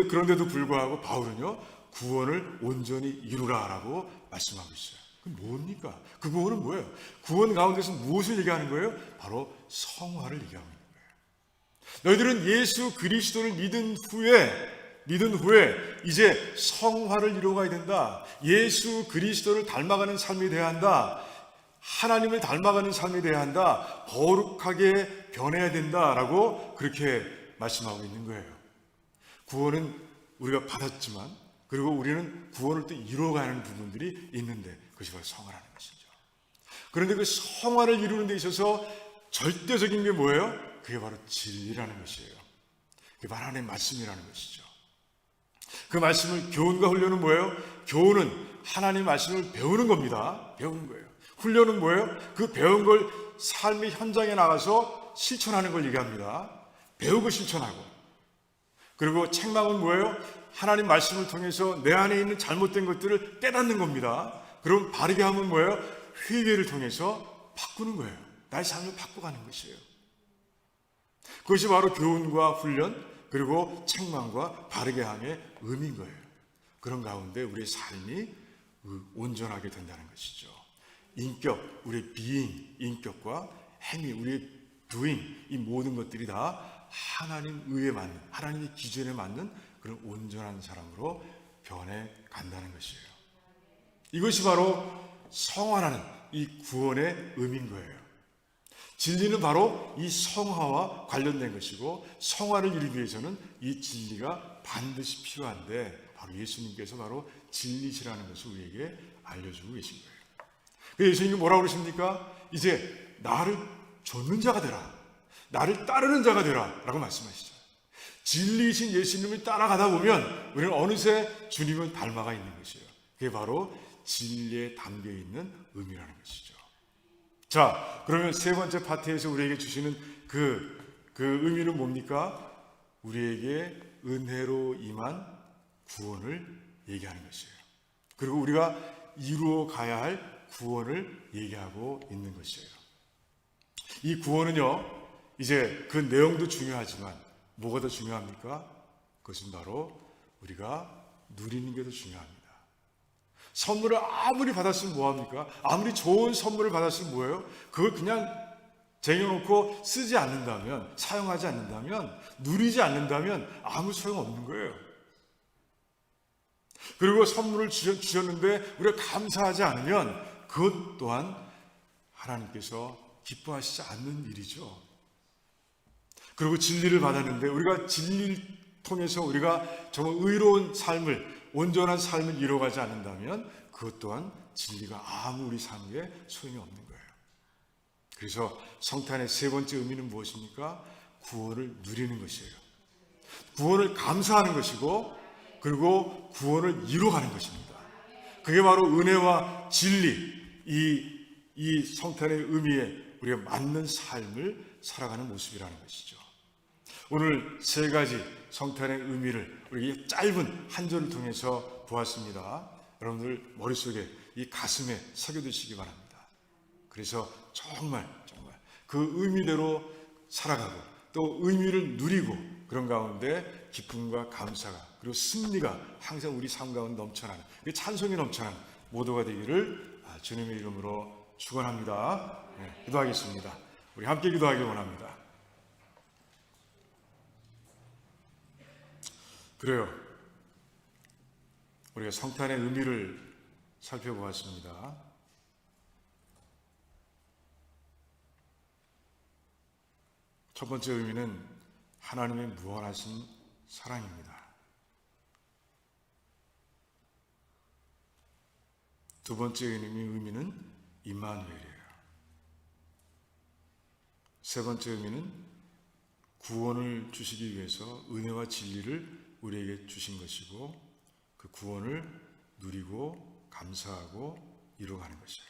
그런데도 불구하고 바울은요 구원을 온전히 이루라 라고 말씀하고 있어요. 그 뭡니까? 그 구원은 뭐예요? 구원 가운데서 무엇을 얘기하는 거예요? 바로 성화를 얘기하고 있는 거예요. 너희들은 예수 그리스도를 믿은 후에 이제 성화를 이루어가야 된다. 예수 그리스도를 닮아가는 삶이 돼야 한다. 하나님을 닮아가는 삶이 돼야 한다. 거룩하게 변해야 된다라고 그렇게 말씀하고 있는 거예요. 구원은 우리가 받았지만 그리고 우리는 구원을 또 이루어가는 부분들이 있는데 그것이 바로 성화라는 것이죠. 그런데 그 성화를 이루는 데 있어서 절대적인 게 뭐예요? 그게 바로 진리라는 것이에요. 그게 바로 하나님의 말씀이라는 것이죠. 그 말씀을, 교훈과 훈련은 뭐예요? 교훈은 하나님의 말씀을 배우는 겁니다. 배우는 거예요. 훈련은 뭐예요? 그 배운 걸 삶의 현장에 나가서 실천하는 걸 얘기합니다. 배우고 실천하고. 그리고 책망은 뭐예요? 하나님 말씀을 통해서 내 안에 있는 잘못된 것들을 깨닫는 겁니다. 그럼 바르게 하면 뭐예요? 회개를 통해서 바꾸는 거예요. 나의 삶을 바꿔가는 것이에요. 그것이 바로 교훈과 훈련, 그리고 책망과 바르게 함의 의미인 거예요. 그런 가운데 우리의 삶이 온전하게 된다는 것이죠. 인격, 우리의 being, 인격과 행위, 우리의 doing, 이 모든 것들이 다 하나님 의에 맞는, 하나님의 기준에 맞는 그런 온전한 사람으로 변해 간다는 것이에요. 이것이 바로 성화라는 이 구원의 의미인 거예요. 진리는 바로 이 성화와 관련된 것이고, 성화를 이루기 위해서는 이 진리가 반드시 필요한데, 바로 예수님께서 바로 진리시라는 것을 우리에게 알려주고 계신 거예요. 그래서 예수님이 뭐라고 그러십니까? 이제 나를 좇는 자가 되라, 나를 따르는 자가 되라 라고 말씀하시죠. 진리이신 예수님을 따라가다 보면 우리는 어느새 주님을 닮아가 있는 것이에요. 그게 바로 진리에 담겨있는 의미라는 것이죠. 자, 그러면 세 번째 파트에서 우리에게 주시는 그 의미는 뭡니까? 우리에게 은혜로 임한 구원을 얘기하는 것이에요. 그리고 우리가 이루어 가야 할 구원을 얘기하고 있는 것이에요. 이 구원은요, 이제 그 내용도 중요하지만 뭐가 더 중요합니까? 그것은 바로 우리가 누리는 게 더 중요합니다. 선물을 아무리 받았으면 뭐합니까? 아무리 좋은 선물을 받았으면 뭐예요? 그걸 그냥 쟁여놓고 쓰지 않는다면, 사용하지 않는다면, 누리지 않는다면 아무 소용없는 거예요. 그리고 선물을 주셨는데 우리가 감사하지 않으면 그것 또한 하나님께서 기뻐하시지 않는 일이죠. 그리고 진리를 받았는데 우리가 진리를 통해서 우리가 정말 의로운 삶을, 온전한 삶을 이뤄가지 않는다면 그것 또한 진리가 아무 우리 삶에 소용이 없는 거예요. 그래서 성탄의 세 번째 의미는 무엇입니까? 구원을 누리는 것이에요. 구원을 감사하는 것이고, 그리고 구원을 이루어가는 것입니다. 그게 바로 은혜와 진리, 이 성탄의 의미에 우리가 맞는 삶을 살아가는 모습이라는 것이죠. 오늘 세 가지 성탄의 의미를 우리 짧은 한 절을 통해서 보았습니다. 여러분들 머릿속에, 이 가슴에 새겨두시기 바랍니다. 그래서 정말 그 의미대로 살아가고 또 의미를 누리고, 그런 가운데 기쁨과 감사가, 그리고 승리가 항상 우리 삶 가운데 넘쳐나는, 찬송이 넘쳐나는 모두가 되기를 주님의 이름으로 축원합니다. 네, 기도하겠습니다. 우리 함께 기도하기 원합니다. 그래요. 우리가 성탄의 의미를 살펴보았습니다. 첫 번째 의미는 하나님의 무한하신 사랑입니다. 두 번째 의미는 임마누엘이에요. 세 번째 의미는 구원을 주시기 위해서 은혜와 진리를 우리에게 주신 것이고, 그 구원을 누리고 감사하고 이루어가는 것이에요.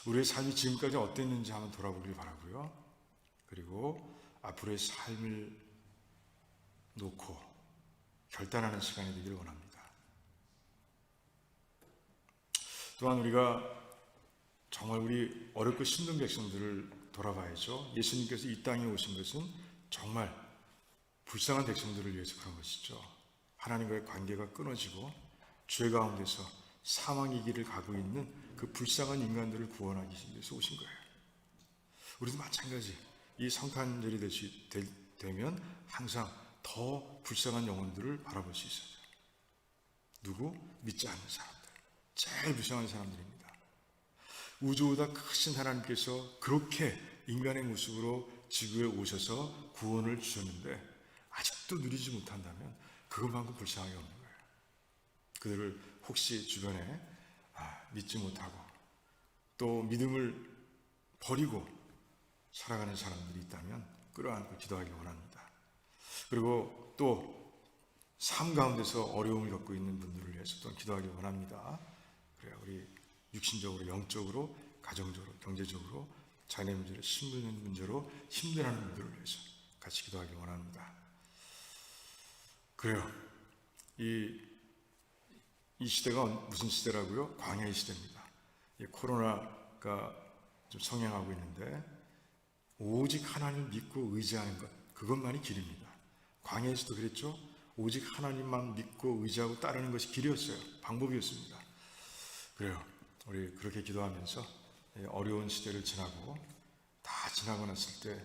우리의 삶이 지금까지 어땠는지 한번 돌아보길 바라고요. 그리고 앞으로의 삶을 놓고 결단하는 시간이 되기를 원합니다. 또한 우리가 정말 우리 어렵고 힘든 백성들을 돌아봐야죠. 예수님께서 이 땅에 오신 것은 정말 불쌍한 백성들을 위해서 그런 것이죠. 하나님과의 관계가 끊어지고 죄 가운데서 사망의 길을 가고 있는 그 불쌍한 인간들을 구원하기 위해서 오신 거예요. 우리도 마찬가지, 이 성탄절이 되면 항상 더 불쌍한 영혼들을 바라볼 수 있어요. 누구? 믿지 않는 사람들, 제일 불쌍한 사람들입니다. 우주보다 크신 하나님께서 그렇게 인간의 모습으로 지구에 오셔서 구원을 주셨는데 아직도 누리지 못한다면 그것만큼 불쌍하게 없는 거예요. 그들을 혹시 주변에 믿지 못하고 또 믿음을 버리고 살아가는 사람들이 있다면 끌어안고 기도하기 원합니다. 그리고 또 삶 가운데서 어려움을 겪고 있는 분들을 위해서 또 기도하기 원합니다. 그래야 우리 육신적으로, 영적으로, 가정적으로, 경제적으로, 자녀 문제로, 신분 문제로 힘들어하는 분들을 위해서 같이 기도하기 원합니다. 그래요. 이 시대가 무슨 시대라고요? 광야의 시대입니다. 이 코로나가 좀 성행하고 있는데 오직 하나님을 믿고 의지하는 것, 그것만이 길입니다. 광야에서도 그랬죠. 오직 하나님만 믿고 의지하고 따르는 것이 길이었어요. 방법이었습니다. 그래요. 우리 그렇게 기도하면서 어려운 시대를 지나고 다 지나고 났을 때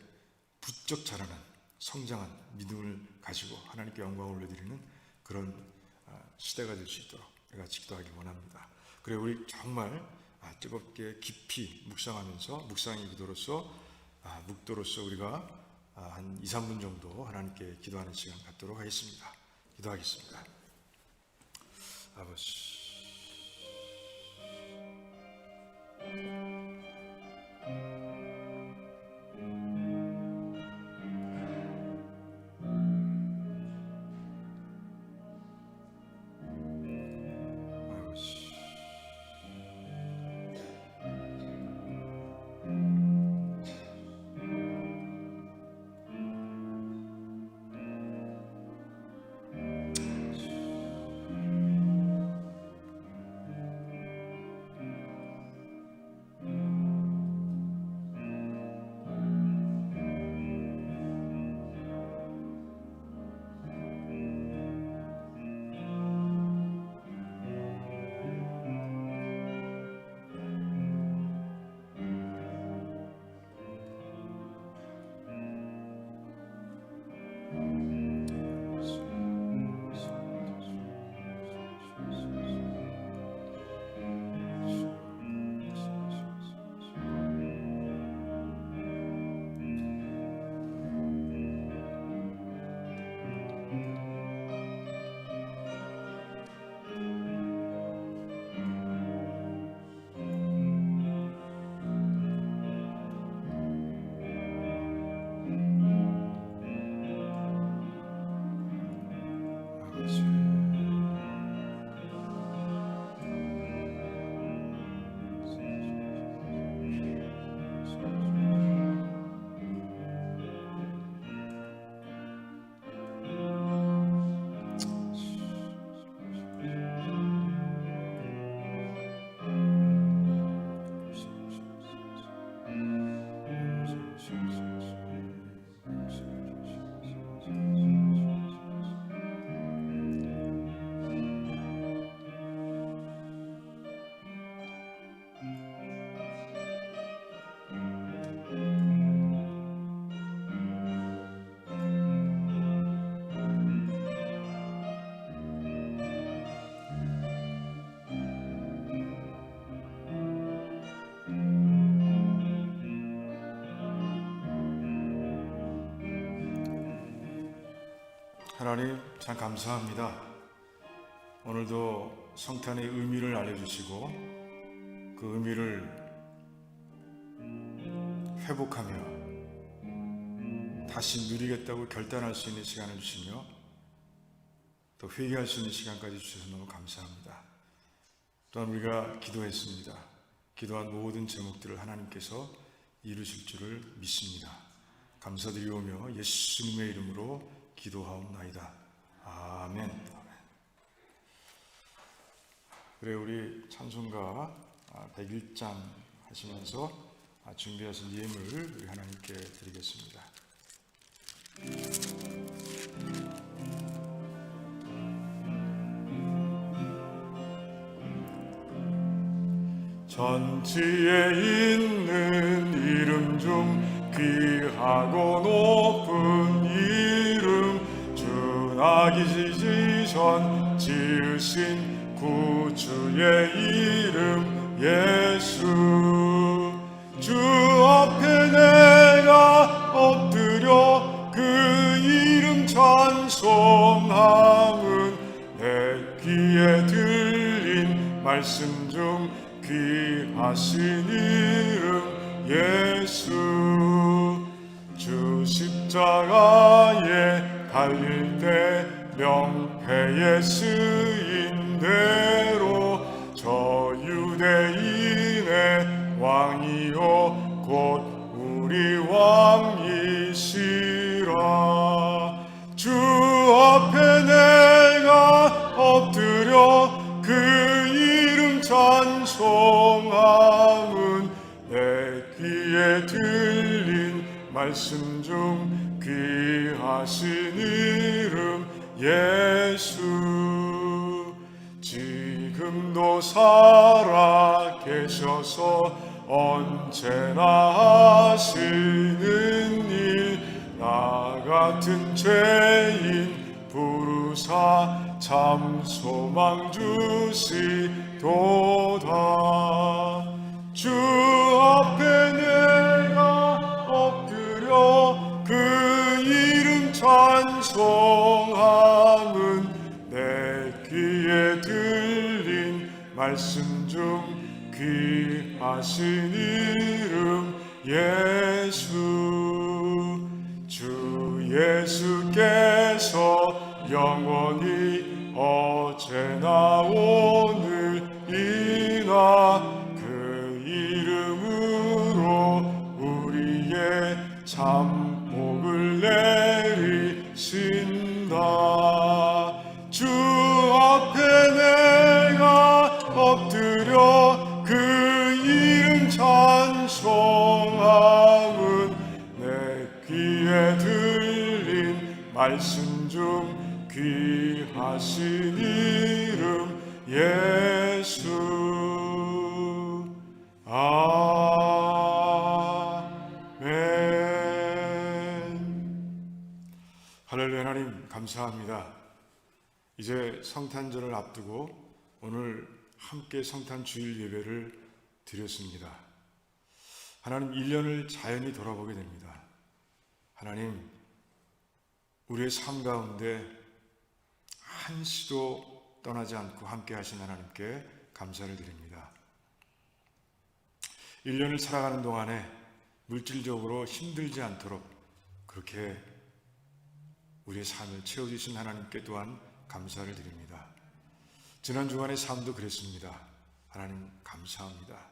부쩍 자라는 성장한 믿음을 가지고 하나님께 영광을 올려드리는 그런 시대가 될 수 있도록 같이 기도하기 원합니다. 그래 우리 정말 뜨겁게 깊이 묵상하면서 묵상의 기도로서 묵도로서 우리가 한 2, 3분 정도 하나님께 기도하는 시간 갖도록 하겠습니다. 기도하겠습니다. 아버지, 하나님 참 감사합니다. 오늘도 성탄의 의미를 알려주시고 그 의미를 회복하며 다시 누리겠다고 결단할 수 있는 시간을 주시며 또 회개할 수 있는 시간까지 주셔서 너무 감사합니다. 또한 우리가 기도했습니다. 기도한 모든 제목들을 하나님께서 이루실 줄을 믿습니다. 감사드리오며 예수님의 이름으로 기도하옵나이다. 아멘. 그래 우리 찬송가 101장 하시면서 준비하신 예물 우리 하나님께 드리겠습니다. 천지에 있는 이름 중 귀하고 높은 이름 준하기 지전 지으신 구주의 이름 예수 주 앞에 내가 엎드려 그 이름 찬송함은 내 귀에 들린 말씀 중 귀하신 이름 예수 주 십자가에 달릴 때 명패에 쓰인 대로 저 유대인의 왕이요 곧 우리 왕이시라. 주 앞에 내가 엎드려 그 이름 찬송함은 내 귀에 들린 말씀 중 귀하신 이름 예수. 지금도 살아 계셔서 언제나 하시는 일, 나 같은 죄인 부르사 참 소망 주시도다. 주 앞에 내가 엎드려 그 이름 찬송함은 내 귀에 들린 말씀 중 귀하신 이름 예수. 주 예수께서 영원히 어제나 오늘이나 그 이름으로 우리의 참 복을 내리신다. 주 앞에 내가 엎드려 그 이름 찬송함은 내 귀에 들린 말씀 중 귀하신 이름 예수. 아멘. 할렐루야. 하나님 감사합니다. 이제 성탄절을 앞두고 오늘 함께 성탄 주일 예배를 드렸습니다. 하나님, 1년을 자연히 돌아보게 됩니다. 하나님, 우리의 삶 가운데 한시도 떠나지 않고 함께 하신 하나님께 감사를 드립니다. 1년을 살아가는 동안에 물질적으로 힘들지 않도록 그렇게 우리의 삶을 채워주신 하나님께 또한 감사를 드립니다. 지난 주간의 삶도 그랬습니다. 하나님 감사합니다.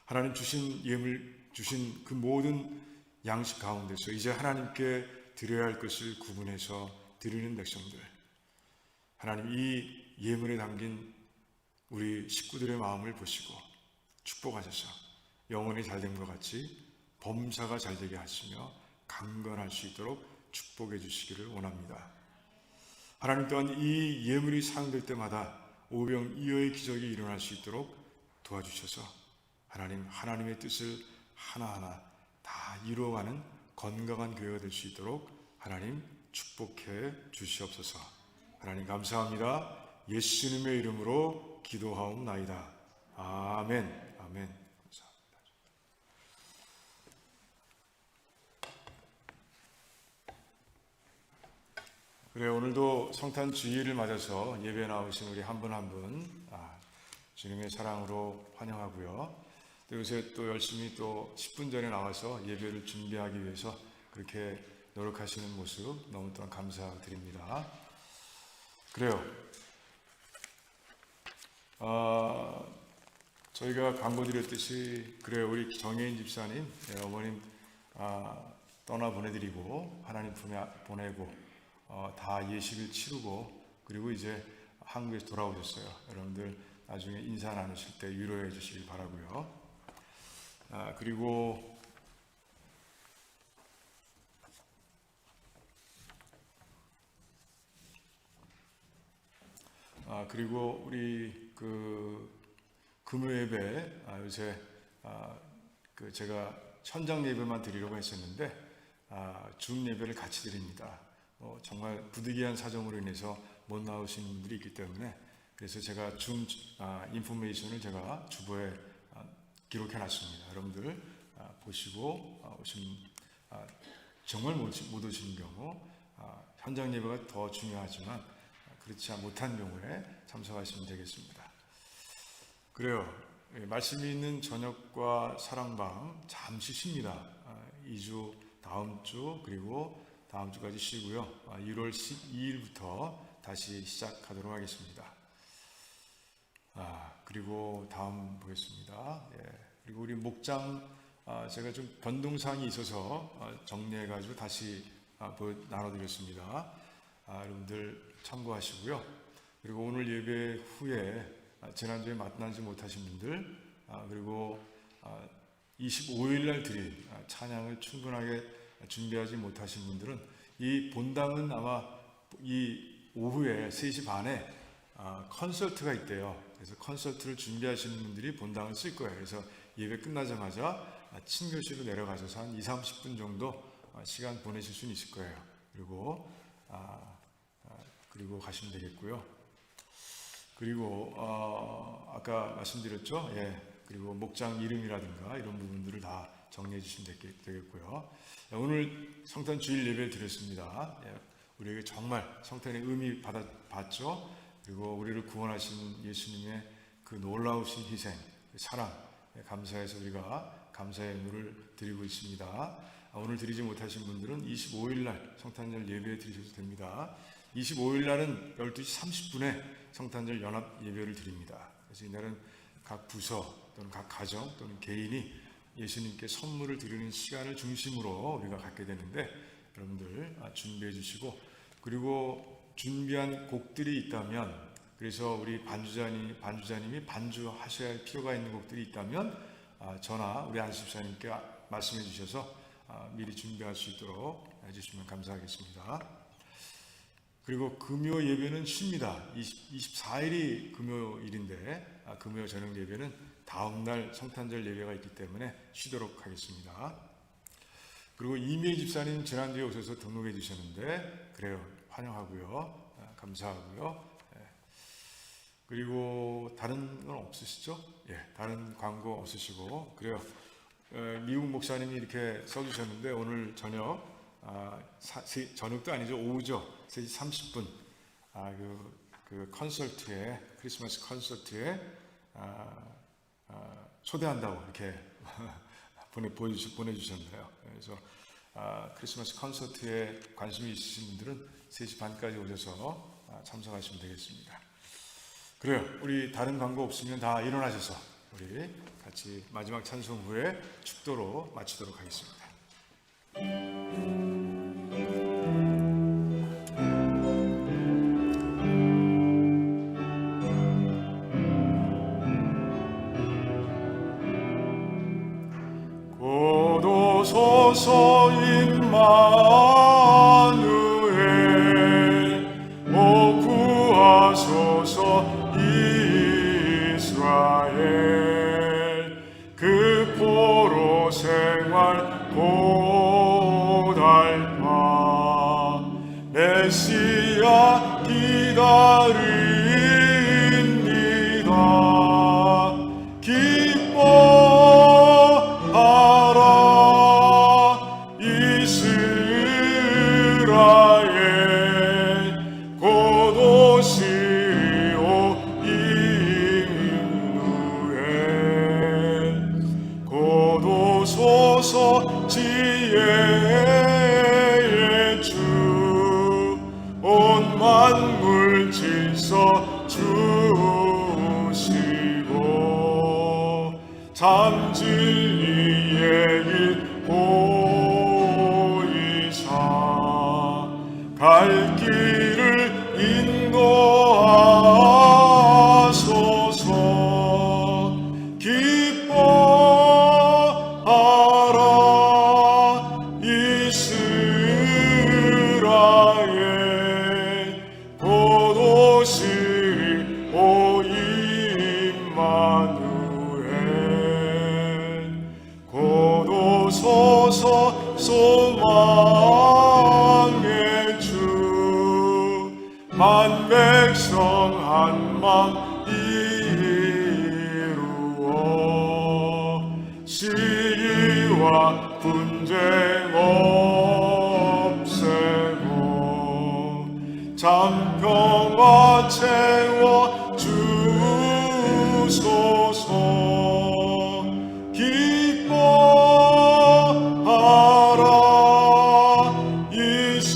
하나님 주신 예물, 주신 그 모든 양식 가운데서 이제 하나님께 드려야 할 것을 구분해서 드리는 백성들, 하나님 이 예물에 담긴 우리 식구들의 마음을 보시고 축복하셔서 영혼이 잘된 것 같이 범사가 잘되게 하시며 강건할 수 있도록 축복해 주시기를 원합니다. 하나님 또한 이 예물이 사용될 때마다 오병이어의 기적이 일어날 수 있도록 도와주셔서 하나님의 뜻을 하나하나 다 이루어가는 건강한 교회가 될 수 있도록 하나님 축복해 주시옵소서. 하나님 감사합니다. 예수님의 이름으로 기도하옵나이다. 아멘. 아멘. 감사합니다. 그래, 오늘도 성탄 주일을 맞아서 예배에 나오신 우리 한 분 한 분 주님의 사랑으로 환영하고요. 또 요새 또 열심히 또 10분 전에 나와서 예배를 준비하기 위해서 그렇게 노력하시는 모습 너무 또한 감사드립니다. 그래요. 저희가 광고 드렸듯이 그래요. 우리 정혜인 집사님, 어머님 떠나 보내드리고 하나님 품에 보내고 다 예식을 치르고 그리고 이제 한국에서 돌아오셨어요. 여러분들 나중에 인사 나누실 때 위로해 주시길 바라고요. 그리고 우리 그 금요 예배 요새 제가 현장 예배만 드리려고 했었는데 줌 예배를 같이 드립니다. 정말 부득이한 사정으로 인해서 못 나오신 분들이 있기 때문에 그래서 제가 줌 인포메이션을 제가 주보에 기록해 놨습니다. 여러분들 보시고 오신 정말 못 오시는 경우 현장 예배가 더 중요하지만 그렇지 못한 경우에 참석하시면 되겠습니다. 그래요. 말씀이 있는 저녁과 사랑방 잠시 쉽니다. 2주 다음 주 그리고 다음 주까지 쉬고요. 1월 12일부터 다시 시작하도록 하겠습니다. 그리고 다음 보겠습니다. 그리고 우리 목장 제가 좀 변동사항이 있어서 정리해가지고 다시 나눠드렸습니다. 여러분들 참고하시고요. 그리고 오늘 예배 후에 지난주에 만나지 못하신 분들 그리고 25일 날 드릴 찬양을 충분하게 준비하지 못하신 분들은 이 본당은 아마 이 오후에 3시 반에 컨설트가 있대요. 그래서 컨설트를 준비하시는 분들이 본당을 쓸 거예요. 그래서 예배 끝나자마자 친교실로 내려가셔서 한 20-30분 정도 시간 보내실 수는 있을 거예요. 그리고 가시면 되겠고요. 그리고 아까 말씀드렸죠. 그리고 목장 이름이라든가 이런 부분들을 다 정리해 주시면 되겠고요. 오늘 성탄 주일 예배 드렸습니다. 우리에게 정말 성탄의 의미 받았죠. 그리고 우리를 구원하신 예수님의 그 놀라우신 희생, 사랑 감사해서 우리가 감사의 의무를 드리고 있습니다. 오늘 드리지 못하신 분들은 25일 날 성탄절 예배 드리셔도 됩니다. 25일 날은 12시 30분에 성탄절 연합 예배를 드립니다. 그래서 이날은 각 부서 또는 각 가정 또는 개인이 예수님께 선물을 드리는 시간을 중심으로 우리가 갖게 되는데 여러분들 준비해 주시고 그리고 준비한 곡들이 있다면 그래서 우리 반주자님이 반주하셔야 할 필요가 있는 곡들이 있다면 저나 우리 안수집사님께 말씀해 주셔서 미리 준비할 수 있도록 해주시면 감사하겠습니다. 그리고 금요 예배는 쉽니다. 24일이 금요일인데 금요 저녁 예배는 다음날 성탄절 예배가 있기 때문에 쉬도록 하겠습니다. 그리고 이미애 집사님 지난주에 오셔서 등록해 주셨는데 그래요. 환영하고요. 감사하고요. 그리고 다른 건 없으시죠? 다른 광고 없으시고 그래요. 미국 목사님이 이렇게 써주셨는데 오늘 저녁 저녁도 아니죠. 오후죠. 3시 30분 그 콘서트에 크리스마스 콘서트에 초대한다고 이렇게 보내주셨네요. 그래서 크리스마스 콘서트에 관심이 있으신 분들은 3시 반까지 오셔서 참석하시면 되겠습니다. 그래요. 우리 다른 광고 없으면 다 일어나셔서 우리 같이 마지막 찬송 후에 축도로 마치도록 하겠습니다. 고도소서 임마누엘 오 구하소서 이스라엘 그 포로 생활 고달파 메시아 기다립니다. 기뻐하라 이스라엘 곧 오시오 임누엘 곧 오소서 지혜의 주 온 만물 질서 주시고 참 진리의 길 보이사 갈 길을 인도하소서. 기뻐하라 이스라엘 곧 오시리 오 임마누엘 곧 오소서 소망의 주 만 백성 한맘 이루어 시기와 분쟁 없애고 참 평화 채워 주소서. 기뻐하라 이스라엘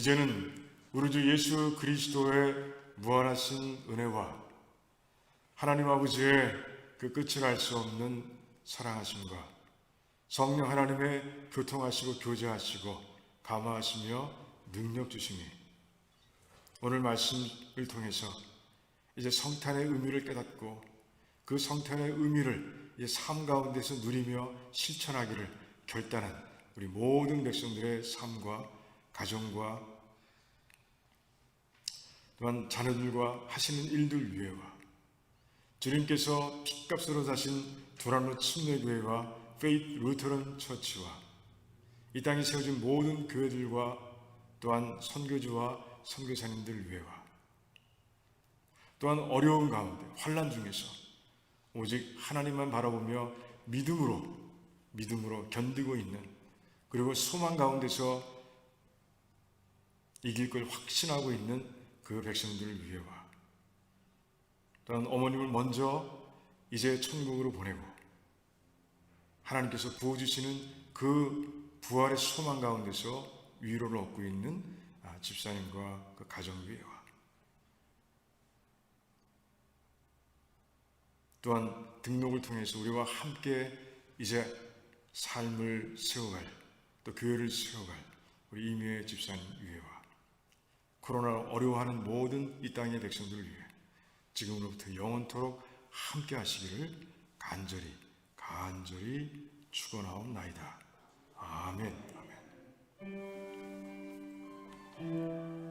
이제는 우리 주 예수 그리스도의 무한하신 은혜와 하나님 아버지의 그 끝을 알 수 없는 사랑하심과 성령 하나님의 교통하시고 교제하시고 감화하시며 능력 주심이 오늘 말씀을 통해서 이제 성탄의 의미를 깨닫고 그 성탄의 의미를 이제 삶 가운데서 누리며 실천하기를 결단한 우리 모든 백성들의 삶과 가정과 또한 자녀들과 하시는 일들 위에와 주님께서 핏값으로 사신 도란노 침례교회와 페이트 루터런 처치와 이 땅에 세워진 모든 교회들과 또한 선교주와 선교사님들 위에와 또한 어려운 가운데 환난 중에서 오직 하나님만 바라보며 믿음으로 견디고 있는 그리고 소망 가운데서 이길 걸 확신하고 있는 그 백성들을 위해와 또한 어머님을 먼저 이제 천국으로 보내고 하나님께서 부어주시는 그 부활의 소망 가운데서 위로를 얻고 있는 집사님과 그 가정 위에와 또한 등록을 통해서 우리와 함께 이제 삶을 세워갈 또 교회를 세워갈 우리 이미애 집사님 위에와 코로나로 어려워하는 모든 이 땅의 백성들을 위해 지금으로부터 영원토록 함께 하시기를 간절히 축원하옵나이다. 아멘. 아멘.